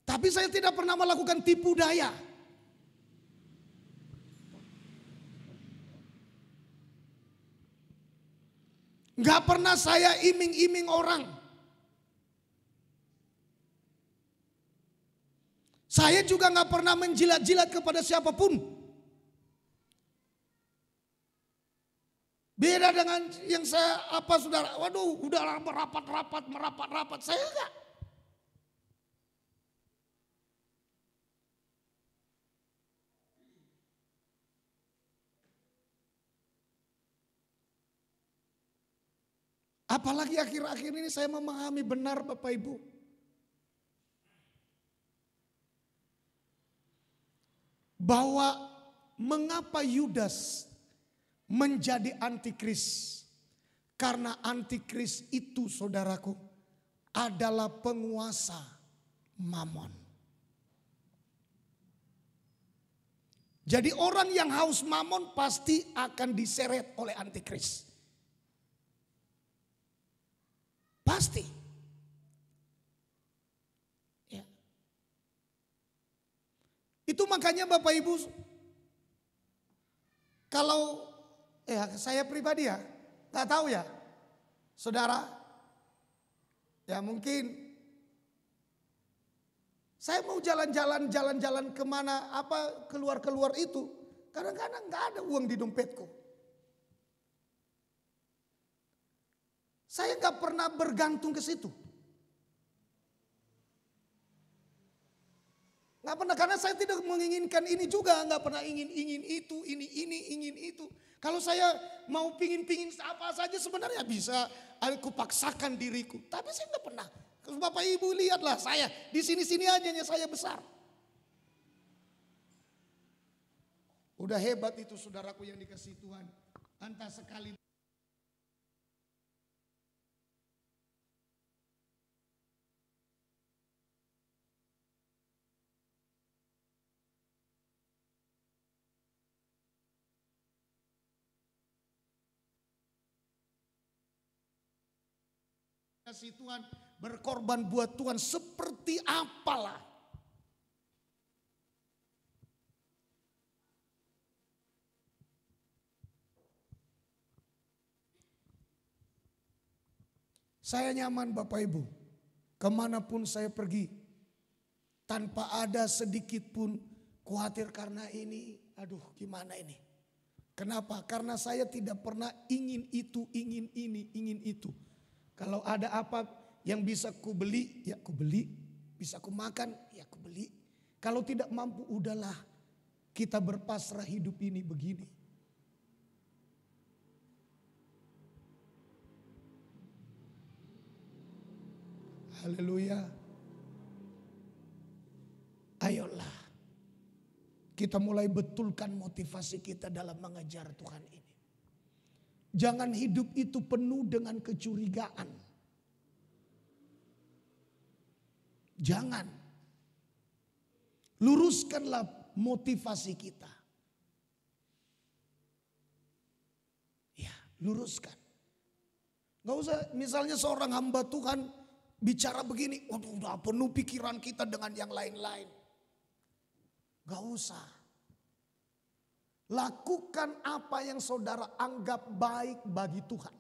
Tapi saya tidak pernah melakukan tipu daya. Gak pernah saya iming-iming orang. Saya juga gak pernah menjilat-jilat kepada siapapun. Beda dengan yang saya saudara. Waduh, udah merapat-rapat. Saya enggak. Apalagi akhir-akhir ini saya memahami benar Bapak Ibu. Bahwa mengapa Yudas menjadi antikris. Karena antikris itu saudaraku adalah penguasa mamon. Jadi orang yang haus mamon pasti akan diseret oleh antikris. Pasti. Ya. Itu makanya Bapak Ibu, kalau saya pribadi ya, gak tahu ya, saudara, ya mungkin saya mau jalan-jalan kemana, keluar itu, kadang-kadang gak ada uang di dompetku. Saya gak pernah bergantung ke situ. Gak pernah, karena saya tidak menginginkan ini juga. Gak pernah ingin itu, ingin itu. Kalau saya mau pingin apa saja sebenarnya bisa. Aku paksakan diriku. Tapi saya gak pernah. Bapak Ibu lihatlah saya. Di sini-sini aja saya besar. Udah hebat itu saudaraku yang dikasih Tuhan. Entah sekali. Kasih Tuhan, berkorban buat Tuhan seperti apalah. Saya nyaman Bapak Ibu, kemanapun saya pergi, tanpa ada sedikit pun khawatir karena ini, aduh gimana ini. Kenapa? Karena saya tidak pernah ingin itu, ingin ini, ingin itu. Kalau ada apa yang bisa ku beli, ya ku beli. Bisa ku makan, ya ku beli. Kalau tidak mampu, udahlah. Kita berpasrah hidup ini begini. Haleluya. Ayolah. Kita mulai betulkan motivasi kita dalam mengejar Tuhan ini. Jangan hidup itu penuh dengan kecurigaan. Jangan. Luruskanlah motivasi kita. Ya, luruskan. Gak usah misalnya seorang hamba Tuhan bicara begini. Waduh, udah penuh pikiran kita dengan yang lain-lain. Gak usah. Lakukan apa yang saudara anggap baik bagi Tuhan.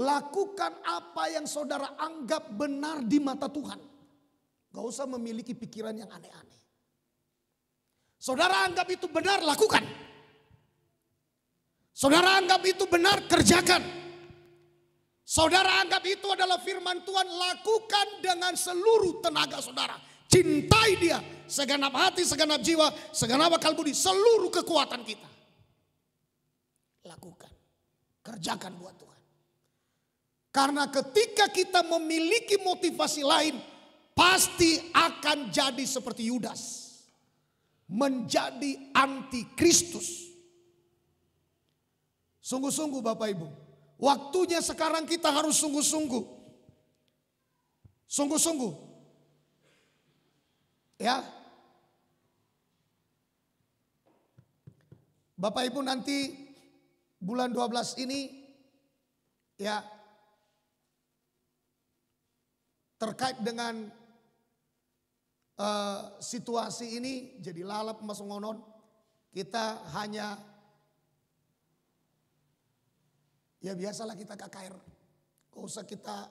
Lakukan apa yang saudara anggap benar di mata Tuhan. Gak usah memiliki pikiran yang aneh-aneh. Saudara anggap itu benar, lakukan. Saudara anggap itu benar, kerjakan. Saudara anggap itu adalah firman Tuhan, lakukan dengan seluruh tenaga saudara. Cintai dia segenap hati, segenap jiwa, segenap akal budi, seluruh kekuatan kita. Lakukan, kerjakan buat Tuhan. Karena ketika kita memiliki motivasi lain, pasti akan jadi seperti Yudas. menjadi antikristus. Sungguh-sungguh Bapak Ibu, waktunya sekarang kita harus sungguh-sungguh. Sungguh-sungguh. Ya. Bapak Ibu, nanti bulan 12 ini ya terkait dengan situasi ini jadi lalap masuk ngonon, kita hanya ya biasalah kita KKR. Gak usah kita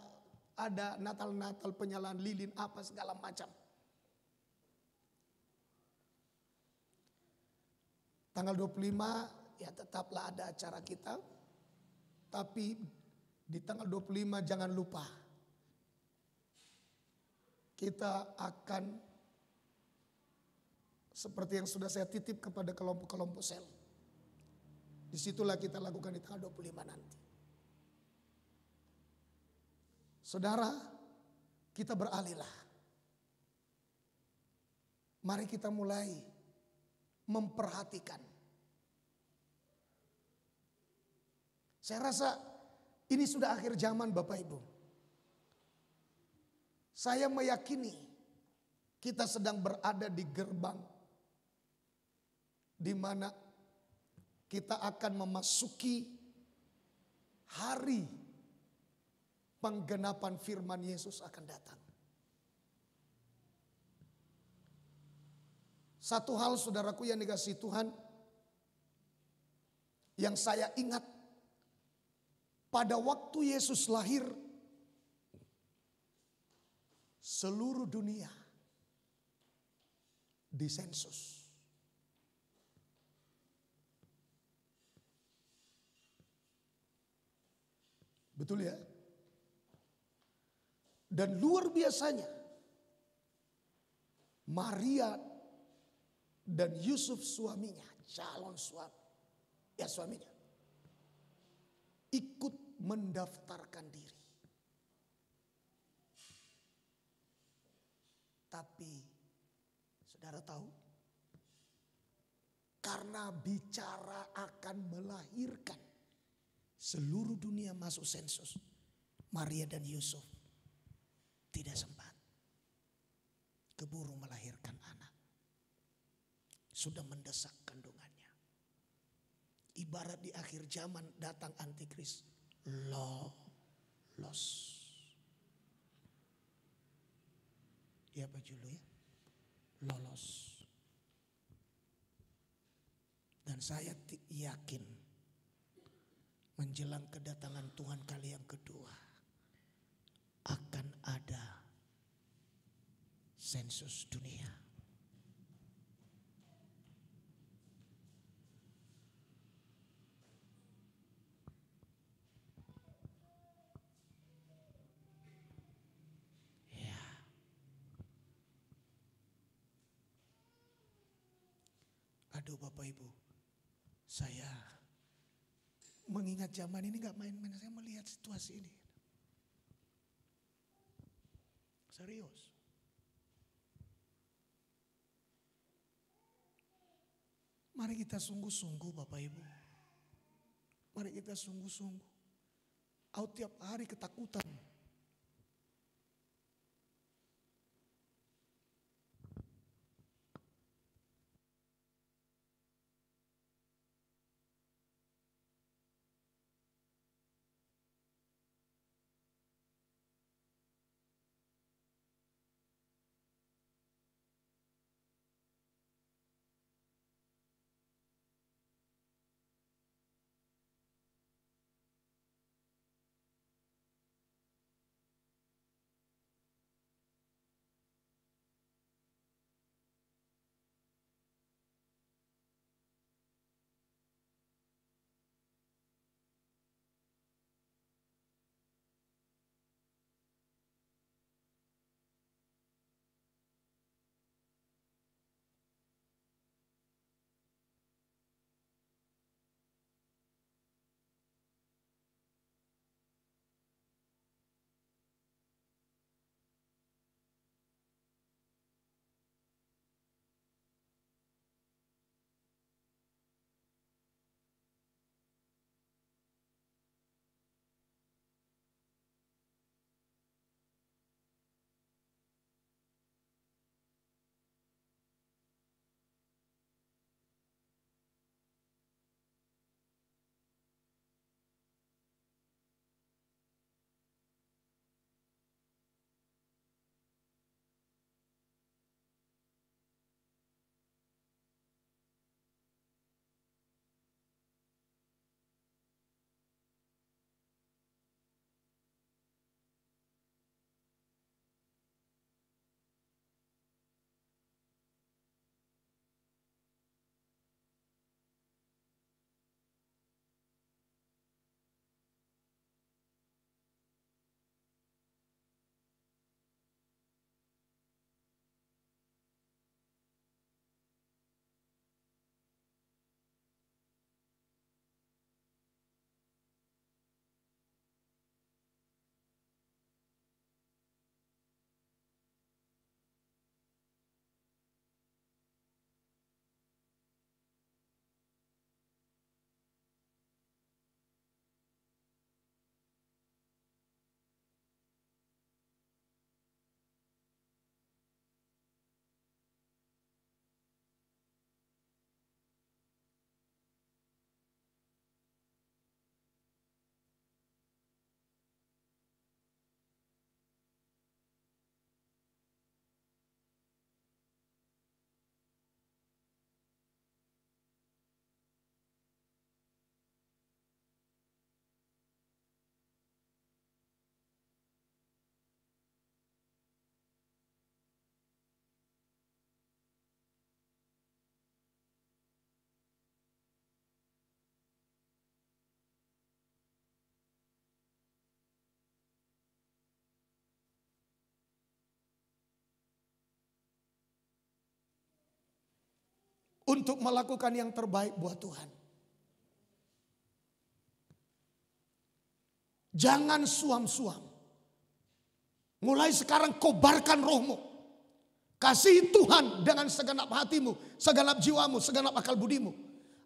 ada Natal-Natal penyalaan lilin apa segala macam. Tanggal 25 ya tetaplah ada acara kita. Tapi di tanggal 25 jangan lupa. Kita akan seperti yang sudah saya titip kepada kelompok-kelompok sel. Disitulah kita lakukan di tanggal 25 nanti. Saudara, kita beralihlah. Mari kita mulai memperhatikan. Saya rasa ini sudah akhir zaman Bapak Ibu. Saya meyakini kita sedang berada di gerbang di mana kita akan memasuki hari penggenapan firman Yesus akan datang. Satu hal saudaraku yang dikasihi Tuhan, yang saya ingat pada waktu Yesus lahir, seluruh dunia disensus. Betul ya? Dan luar biasanya, Maria dan Yusuf suaminya, calon suami, ya suaminya, ikut mendaftarkan diri. Tapi saudara tahu, karena bicara akan melahirkan, seluruh dunia masuk sensus, Maria dan Yusuf tidak sempat, keburu melahirkan anak. Sudah mendesak kandungannya. Ibarat di akhir zaman datang antikris. Lolos. Ya Pak Julu ya. Lolos. Dan saya yakin menjelang kedatangan Tuhan kali yang kedua akan ada sensus dunia. Aduh Bapak Ibu, saya mengingat zaman ini gak main-main, saya melihat situasi ini. Serius. Mari kita sungguh-sungguh Bapak Ibu. Mari kita sungguh-sungguh. Tiap hari ketakutan. untuk melakukan yang terbaik buat Tuhan. Jangan suam-suam. Mulai sekarang kobarkan rohmu. Kasih Tuhan dengan segenap hatimu, segenap jiwamu, segenap akal budimu.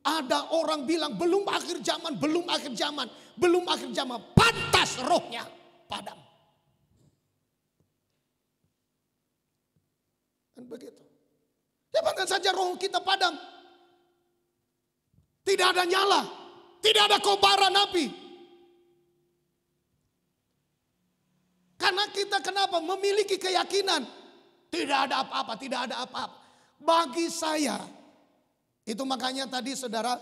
Ada orang bilang belum akhir zaman, belum akhir zaman, belum akhir zaman. Pantas rohnya padam. Dan begitu. Ya pantas saja roh kita padam. Tidak ada nyala, tidak ada kobaran api. Karena kita kenapa? Memiliki keyakinan. Tidak ada apa-apa, tidak ada apa-apa. Bagi saya, itu makanya tadi saudara,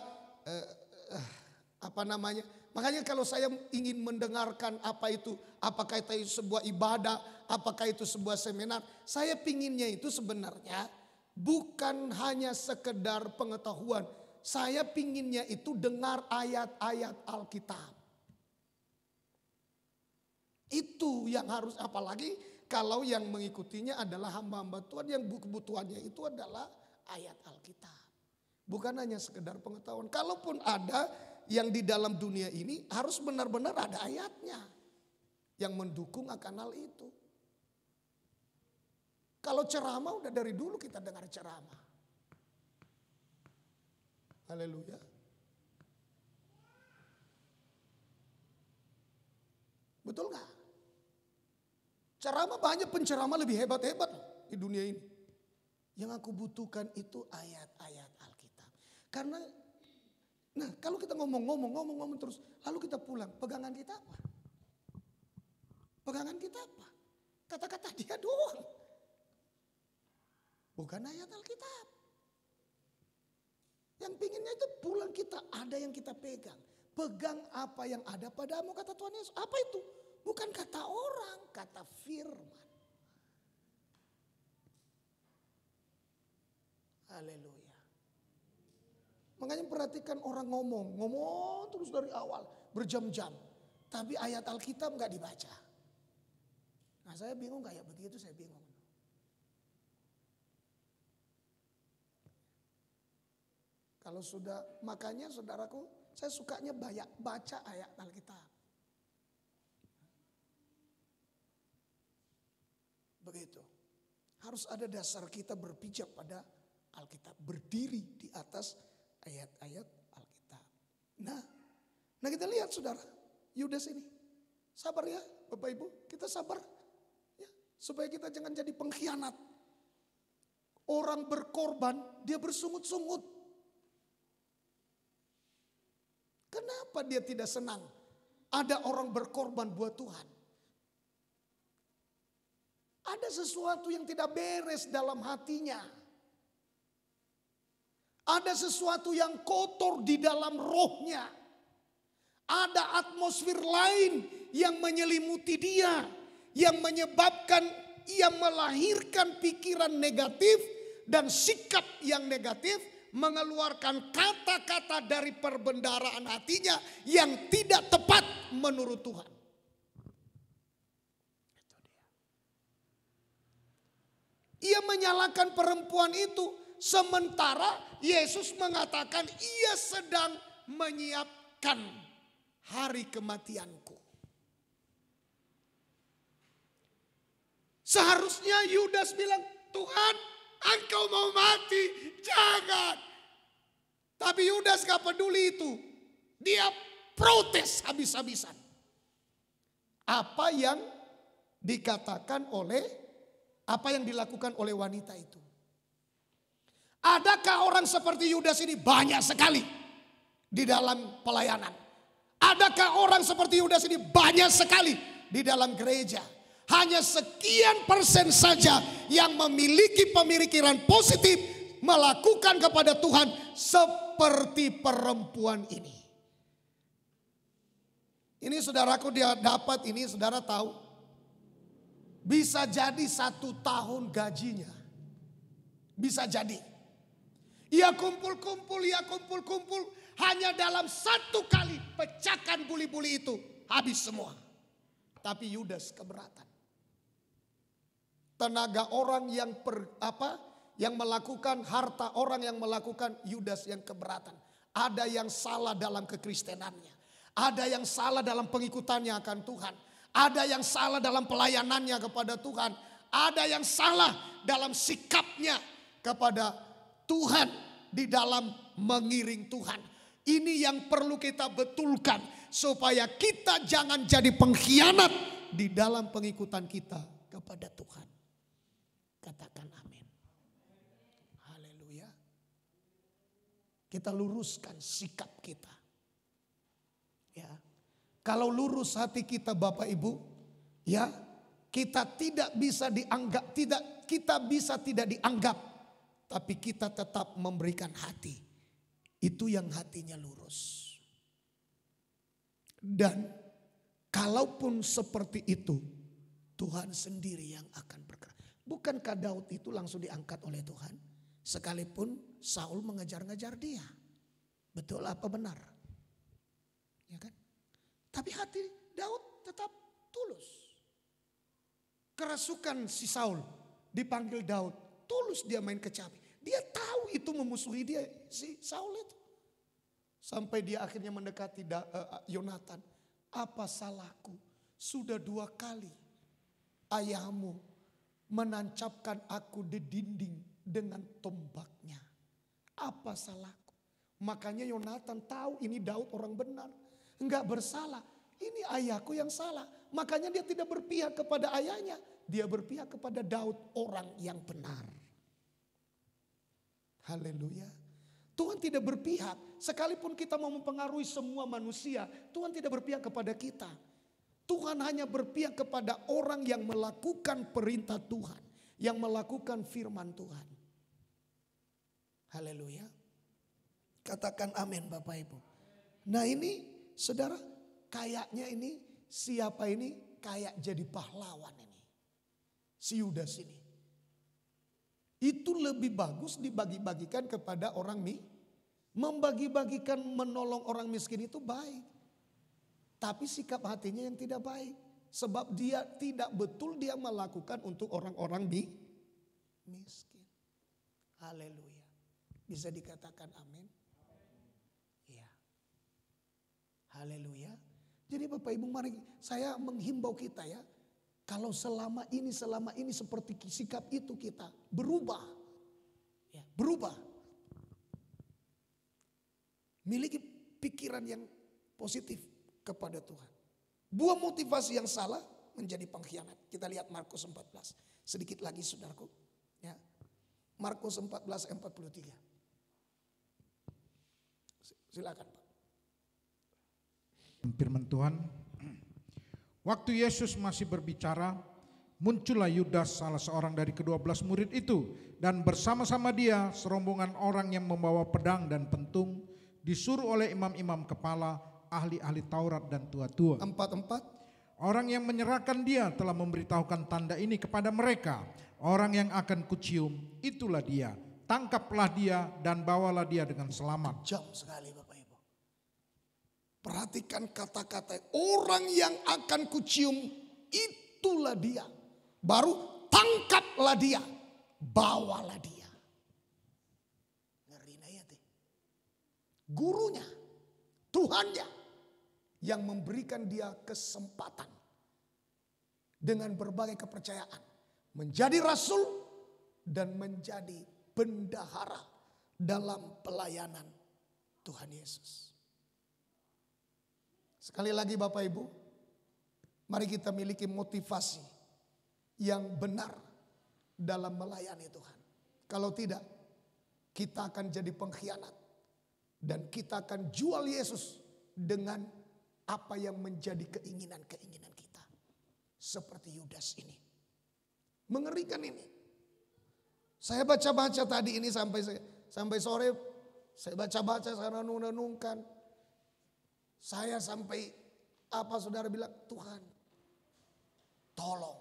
makanya kalau saya ingin mendengarkan apa itu, apakah itu sebuah ibadah, apakah itu sebuah seminar. Saya pinginnya itu sebenarnya bukan hanya sekedar pengetahuan. Saya pinginnya itu dengar ayat-ayat Alkitab. Itu yang harus, apalagi kalau yang mengikutinya adalah hamba-hamba Tuhan yang kebutuhannya itu adalah ayat Alkitab. Bukan hanya sekedar pengetahuan. Kalaupun ada yang di dalam dunia ini harus benar-benar ada ayatnya yang mendukung akan hal itu. Kalau ceramah udah dari dulu kita dengar ceramah. Haleluya. Betul gak? Ceramah banyak penceramah lebih hebat-hebat di dunia ini. Yang aku butuhkan itu ayat-ayat Alkitab. Karena, nah kalau kita ngomong terus, lalu kita pulang, pegangan kita apa? Pegangan kita apa? Kata-kata dia doang. Bukan ayat Alkitab. Yang pinginnya itu pulang kita ada yang kita pegang. Pegang apa yang ada padamu, kata Tuhan Yesus. Apa itu? Bukan kata orang, kata firman. Haleluya. Makanya perhatikan orang ngomong terus dari awal, berjam-jam. Tapi ayat Alkitab gak dibaca. Nah saya bingung kayak begitu, saya bingung. Kalau sudah, makanya saudaraku, saya sukanya baca ayat Alkitab. Begitu. Harus ada dasar kita berpijak pada Alkitab. Berdiri di atas ayat-ayat Alkitab. Nah kita lihat saudara. Yudas ini. Sabar ya Bapak Ibu. Kita sabar. Ya, supaya kita jangan jadi pengkhianat. Orang berkorban dia bersungut-sungut. Kenapa dia tidak senang? Ada orang berkorban buat Tuhan. Ada sesuatu yang tidak beres dalam hatinya. Ada sesuatu yang kotor di dalam rohnya. Ada atmosfer lain yang menyelimuti dia. Yang menyebabkan ia melahirkan pikiran negatif dan sikap yang negatif. Mengeluarkan kata-kata dari perbendaharaan hatinya yang tidak tepat menurut Tuhan. Ia menyalahkan perempuan itu. Sementara Yesus mengatakan ia sedang menyiapkan hari kematianku. Seharusnya Yudas bilang, Tuhan engkau mau mati, jangan. Tapi Yudas gak peduli itu. Dia protes habis-habisan. Apa yang dikatakan oleh apa yang dilakukan oleh wanita itu. Adakah orang seperti Yudas ini? Banyak sekali di dalam pelayanan. Adakah orang seperti Yudas ini? Banyak sekali di dalam gereja. Hanya sekian persen saja yang memiliki pemikiran positif melakukan kepada Tuhan seperti perempuan ini. Ini saudaraku dia dapat ini, saudara tahu. Bisa jadi 1 tahun gajinya. Bisa jadi. Ia kumpul-kumpul. Hanya dalam 1 kali pecahkan buli-buli itu. Habis semua. Tapi Yudas keberatan. Tenaga orang yang melakukan harta, orang yang melakukan Yudas yang keberatan. Ada yang salah dalam kekristenannya. Ada yang salah dalam pengikutannya akan Tuhan. Ada yang salah dalam pelayanannya kepada Tuhan. Ada yang salah dalam sikapnya kepada Tuhan di dalam mengiring Tuhan. Ini yang perlu kita betulkan supaya kita jangan jadi pengkhianat di dalam pengikutan kita kepada Tuhan. Katakan amin. Haleluya. Kita luruskan sikap kita. Ya. Kalau lurus hati kita Bapak Ibu, ya, kita tidak bisa dianggap, kita bisa tidak dianggap, tapi kita tetap memberikan hati. Itu yang hatinya lurus. Dan kalaupun seperti itu, Tuhan sendiri yang akan bergerak. Bukankah Daud itu langsung diangkat oleh Tuhan? Sekalipun Saul mengejar-ngejar dia. Betul apa benar? Ya kan? Tapi hati Daud tetap tulus. Kerasukan si Saul dipanggil Daud. Tulus dia main kecapi. Dia tahu itu memusuhi dia si Saul itu. Sampai dia akhirnya mendekati Yonatan. Apa salahku? Sudah 2 kali ayahmu menancapkan aku di dinding dengan tombaknya. Apa salahku? Makanya Yonatan tahu ini Daud orang benar. Enggak bersalah. Ini ayahku yang salah. Makanya dia tidak berpihak kepada ayahnya. Dia berpihak kepada Daud orang yang benar. Haleluya. Tuhan tidak berpihak. Sekalipun kita mau mempengaruhi semua manusia. Tuhan tidak berpihak kepada kita. Tuhan hanya berpihak kepada orang yang melakukan perintah Tuhan. Yang melakukan firman Tuhan. Haleluya. Katakan amin Bapak Ibu. Nah ini saudara, kayaknya ini siapa ini kayak jadi pahlawan ini. Si Yudas ini. Itu lebih bagus dibagi-bagikan kepada orang membagi-bagikan menolong orang miskin itu baik. Tapi sikap hatinya yang tidak baik. Sebab dia tidak betul dia melakukan untuk orang-orang miskin. Haleluya. Bisa dikatakan amin? Iya. Haleluya. Jadi Bapak Ibu mari saya menghimbau kita ya. Kalau selama ini seperti sikap itu kita berubah. Ya, berubah. Miliki pikiran yang positif kepada Tuhan. Buah motivasi yang salah menjadi pengkhianat. Kita lihat Markus 14. Sedikit lagi saudaraku. Ya. Markus 14 ayat 43. Silakan Pak. Firman Tuhan. Waktu Yesus masih berbicara, muncullah Yudas salah seorang dari ke-12 murid itu. Dan bersama-sama dia serombongan orang yang membawa pedang dan pentung. Disuruh oleh imam-imam kepala, ahli-ahli Taurat dan tua-tua. 4. Orang yang menyerahkan dia telah memberitahukan tanda ini kepada mereka. Orang yang akan kucium, itulah dia. Tangkaplah dia dan bawalah dia dengan selamat. Jam sekali Bapak Ibu. Perhatikan kata-kata orang yang akan kucium, itulah dia. Baru tangkaplah dia, bawalah dia. Ngeri ayat. Gurunya, Tuhannya yang memberikan dia kesempatan dengan berbagai kepercayaan menjadi rasul dan menjadi bendahara dalam pelayanan Tuhan Yesus. Sekali lagi Bapak Ibu, mari kita miliki motivasi yang benar dalam melayani Tuhan. Kalau tidak, kita akan jadi pengkhianat dan kita akan jual Yesus dengan apa yang menjadi keinginan-keinginan kita. Seperti Yudas ini. Mengerikan ini. Saya baca-baca tadi ini sampai sore. Saya baca-baca, saya renung-renungkan. Saya sampai saudara bilang, Tuhan tolong.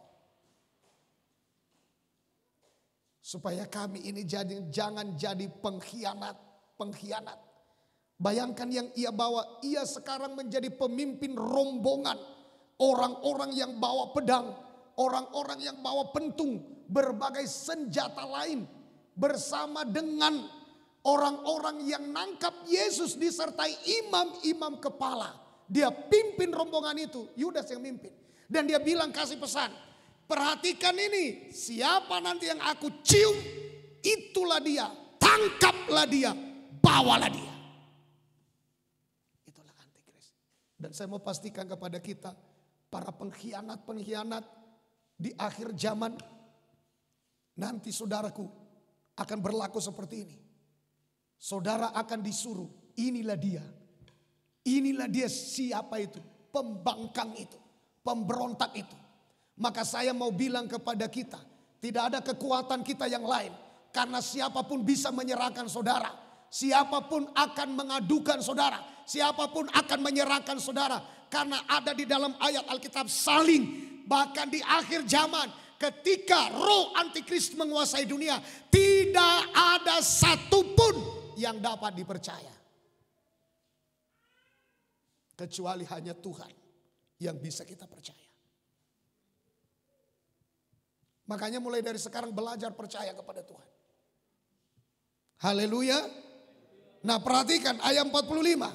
Supaya kami ini jangan jadi pengkhianat. Bayangkan yang ia bawa, ia sekarang menjadi pemimpin rombongan. Orang-orang yang bawa pedang, orang-orang yang bawa pentung, berbagai senjata lain. bersama dengan orang-orang yang nangkap Yesus disertai imam-imam kepala. Dia pimpin rombongan itu, Yudas yang mimpin. Dan dia bilang, kasih pesan, perhatikan ini, siapa nanti yang aku cium, itulah dia, tangkaplah dia, bawalah dia. Itulah antikris. Dan saya mau pastikan kepada kita, para pengkhianat-pengkhianat di akhir zaman, nanti saudaraku akan berlaku seperti ini. Saudara akan disuruh, inilah dia. Inilah dia, siapa itu, pembangkang itu, pemberontak itu. Maka saya mau bilang kepada kita, tidak ada kekuatan kita yang lain. Karena siapapun bisa menyerahkan saudara. Siapapun akan mengadukan saudara. Siapapun akan menyerahkan saudara. Karena ada di dalam ayat Alkitab saling. Bahkan di akhir zaman, ketika roh antikris menguasai dunia, tidak ada satupun yang dapat dipercaya. Kecuali hanya Tuhan yang bisa kita percaya. Makanya mulai dari sekarang belajar percaya kepada Tuhan. Haleluya. Nah perhatikan ayat 45.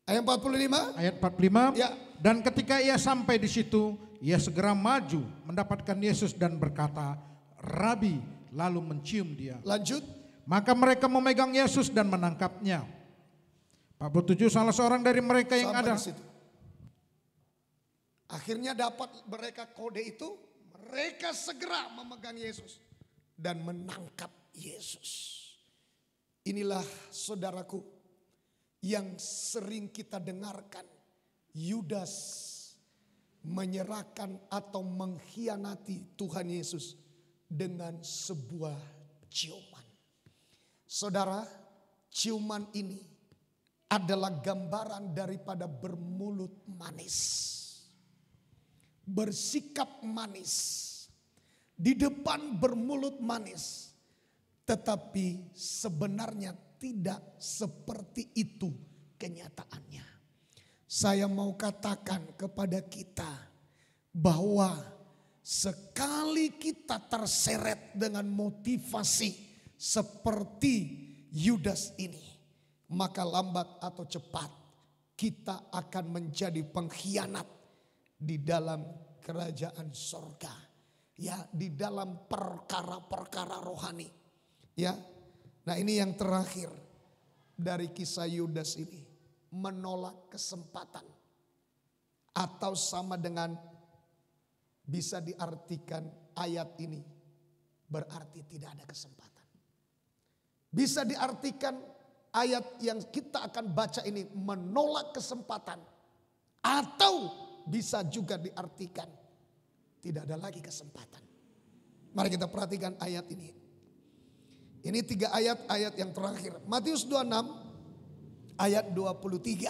Ayat 45. Ayat 45. Ya. Dan ketika ia sampai di situ, ia segera maju mendapatkan Yesus dan berkata, Rabi, lalu mencium dia. Lanjut. Maka mereka memegang Yesus dan menangkapnya. 47 salah seorang dari mereka yang Sampai ada. di situ. Akhirnya dapat mereka kode itu. Mereka segera memegang Yesus dan menangkap Yesus. Inilah saudaraku yang sering kita dengarkan. Yudas menyerahkan atau mengkhianati Tuhan Yesus dengan sebuah ciuman. Saudara, ciuman ini adalah gambaran daripada bermulut manis. Bersikap manis, di depan bermulut manis, tetapi sebenarnya tidak seperti itu kenyataannya. Saya mau katakan kepada kita bahwa sekali kita terseret dengan motivasi seperti Yudas ini, maka lambat atau cepat kita akan menjadi pengkhianat di dalam kerajaan sorga, ya, di dalam perkara-perkara rohani, ya. Nah ini yang terakhir dari kisah Yudas ini, menolak kesempatan, atau sama dengan bisa diartikan ayat ini berarti tidak ada kesempatan. Bisa diartikan ayat yang kita akan baca ini menolak kesempatan, atau bisa juga diartikan tidak ada lagi kesempatan. Mari kita perhatikan ayat ini. Ini 3 ayat yang terakhir. Matius 26 ayat 23.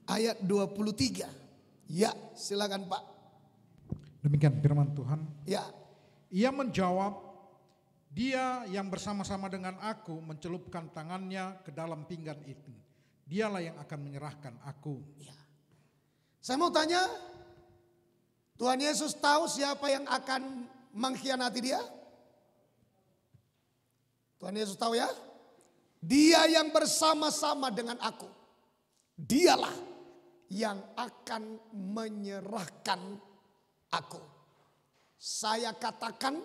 Ayat 23. Ya, silakan Pak. Demikian firman Tuhan. Ya. Ia menjawab, dia yang bersama-sama dengan aku mencelupkan tangannya ke dalam pinggan itu. Dialah yang akan menyerahkan aku. Ya. Saya mau tanya, Tuhan Yesus tahu siapa yang akan mengkhianati dia? Tuhan Yesus tahu ya? Dia yang bersama-sama dengan aku. Dialah yang akan menyerahkan aku. Saya katakan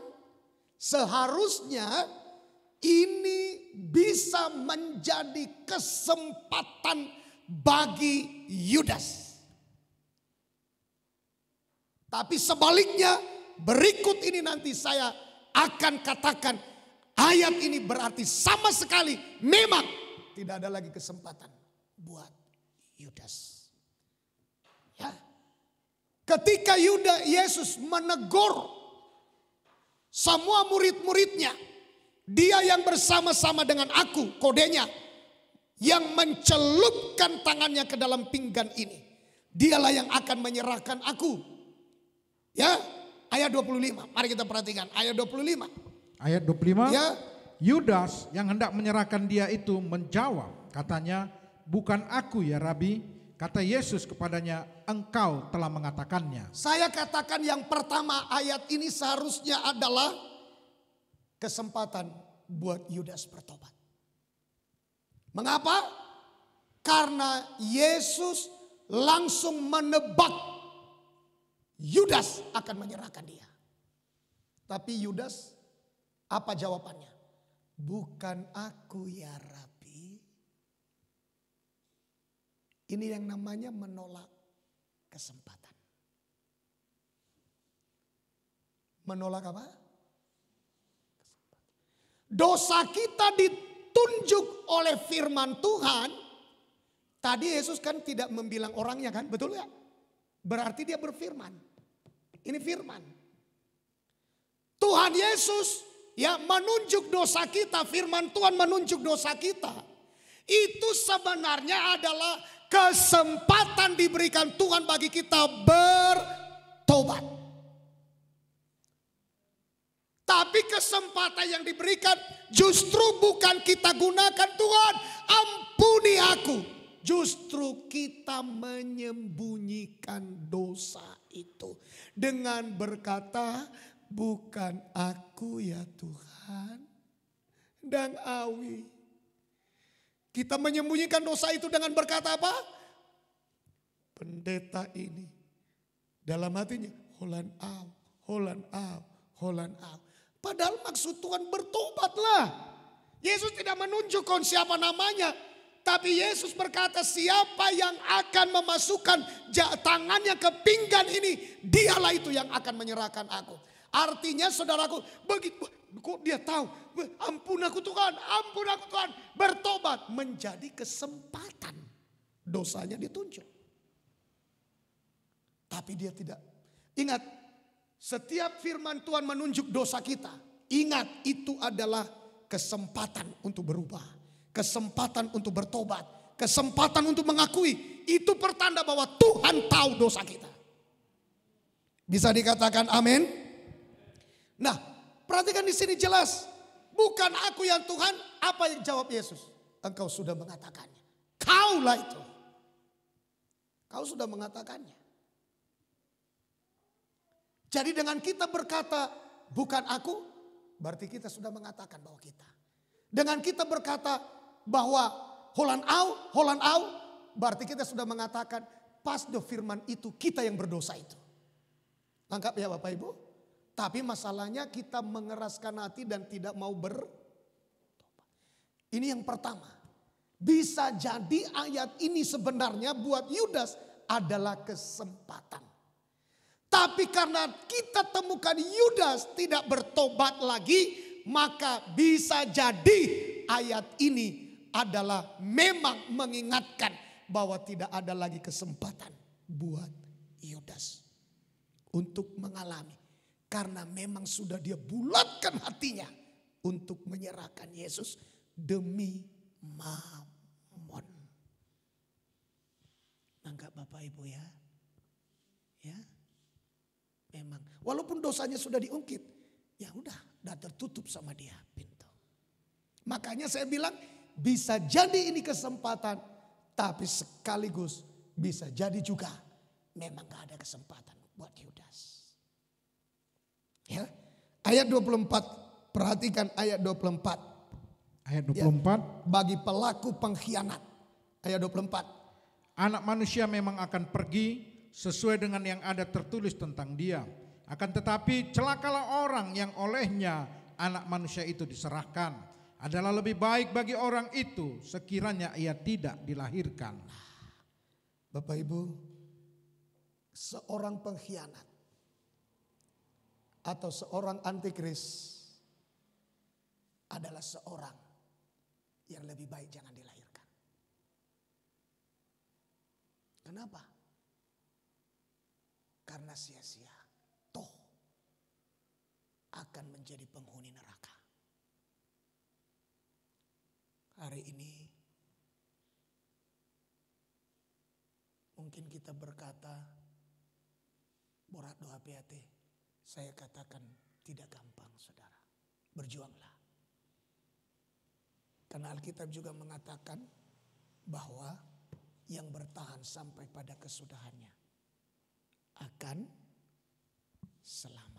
seharusnya ini bisa menjadi kesempatan bagi Yudas. Tapi sebaliknya berikut ini nanti saya akan katakan ayat ini berarti sama sekali memang tidak ada lagi kesempatan buat Yudas. Ya. Ketika Yesus menegur semua murid-muridnya, dia yang bersama-sama dengan aku, kodenya, yang mencelupkan tangannya ke dalam pinggan ini, dialah yang akan menyerahkan aku. Ya, ayat 25. Mari kita perhatikan ayat 25. Ayat 25. Ya. Yudas yang hendak menyerahkan dia itu menjawab, katanya, bukan aku ya Rabi. Kata Yesus kepadanya, engkau telah mengatakannya. Saya katakan yang pertama ayat ini seharusnya adalah kesempatan buat Yudas bertobat. Mengapa? Karena Yesus langsung menebak Yudas akan menyerahkan dia. Tapi Yudas, apa jawabannya? Bukan aku ya Rabi. Ini yang namanya menolak kesempatan. Menolak apa? Dosa kita ditunjuk oleh firman Tuhan. Tadi Yesus kan tidak membilang orangnya kan, betul ya? Berarti dia berfirman. Ini firman. Tuhan Yesus ya menunjuk dosa kita, firman Tuhan menunjuk dosa kita. Itu sebenarnya adalah kesempatan diberikan Tuhan bagi kita bertobat. Tapi kesempatan yang diberikan justru bukan kita gunakan, Tuhan ampuni aku. Justru kita menyembunyikan dosa itu dengan berkata, bukan aku ya Tuhan, dan awi. Kita menyembunyikan dosa itu dengan berkata apa? Pendeta ini dalam hatinya, holan au, holan au, holan au. Padahal maksud Tuhan bertobatlah. Yesus tidak menunjukkan siapa namanya. Tapi Yesus berkata, siapa yang akan memasukkan tangannya ke pinggan ini, dialah itu yang akan menyerahkan aku. Artinya saudaraku, begitu kok dia tahu, ampun aku Tuhan, ampun aku Tuhan. Bertobat menjadi kesempatan. Dosanya ditunjuk. Tapi dia tidak. Ingat, setiap firman Tuhan menunjuk dosa kita. Ingat, itu adalah kesempatan untuk berubah. Kesempatan untuk bertobat. Kesempatan untuk mengakui. Itu pertanda bahwa Tuhan tahu dosa kita. Bisa dikatakan amin? Nah, perhatikan di sini jelas. Bukan aku yang Tuhan, apa yang jawab Yesus? Engkau sudah mengatakannya. Kaulah itu. Kau sudah mengatakannya. Jadi dengan kita berkata, bukan aku, berarti kita sudah mengatakan bahwa kita. Dengan kita berkata bahwa holan au, berarti kita sudah mengatakan pas do firman itu kita yang berdosa itu. Lengkap ya Bapak Ibu? Tapi masalahnya kita mengeraskan hati dan tidak mau bertobat. Ini yang pertama. Bisa jadi ayat ini sebenarnya buat Yudas adalah kesempatan. Tapi karena kita temukan Yudas tidak bertobat lagi, maka bisa jadi ayat ini adalah memang mengingatkan bahwa tidak ada lagi kesempatan buat Yudas untuk mengalami. Karena memang sudah dia bulatkan hatinya untuk menyerahkan Yesus demi mamon. Nangkap Bapak Ibu ya? Ya. Memang walaupun dosanya sudah diungkit, ya udah tertutup sama dia pintu. Makanya saya bilang bisa jadi ini kesempatan, tapi sekaligus bisa jadi juga memang gak ada kesempatan buat Yudas. Ya, ayat 24, perhatikan ayat 24. Ayat 24. Ya, bagi pelaku pengkhianat. Ayat 24. Anak manusia memang akan pergi sesuai dengan yang ada tertulis tentang dia. Akan tetapi celakalah orang yang olehnya anak manusia itu diserahkan. Adalah lebih baik bagi orang itu sekiranya ia tidak dilahirkan. Bapak Ibu, seorang pengkhianat atau seorang antikris adalah seorang yang lebih baik jangan dilahirkan. Kenapa? Karena sia-sia. Toh akan menjadi penghuni neraka. Hari ini mungkin kita berkata borat doa PAT. Saya katakan tidak gampang saudara. Berjuanglah. Karena Alkitab juga mengatakan bahwa yang bertahan sampai pada kesudahannya akan selamat.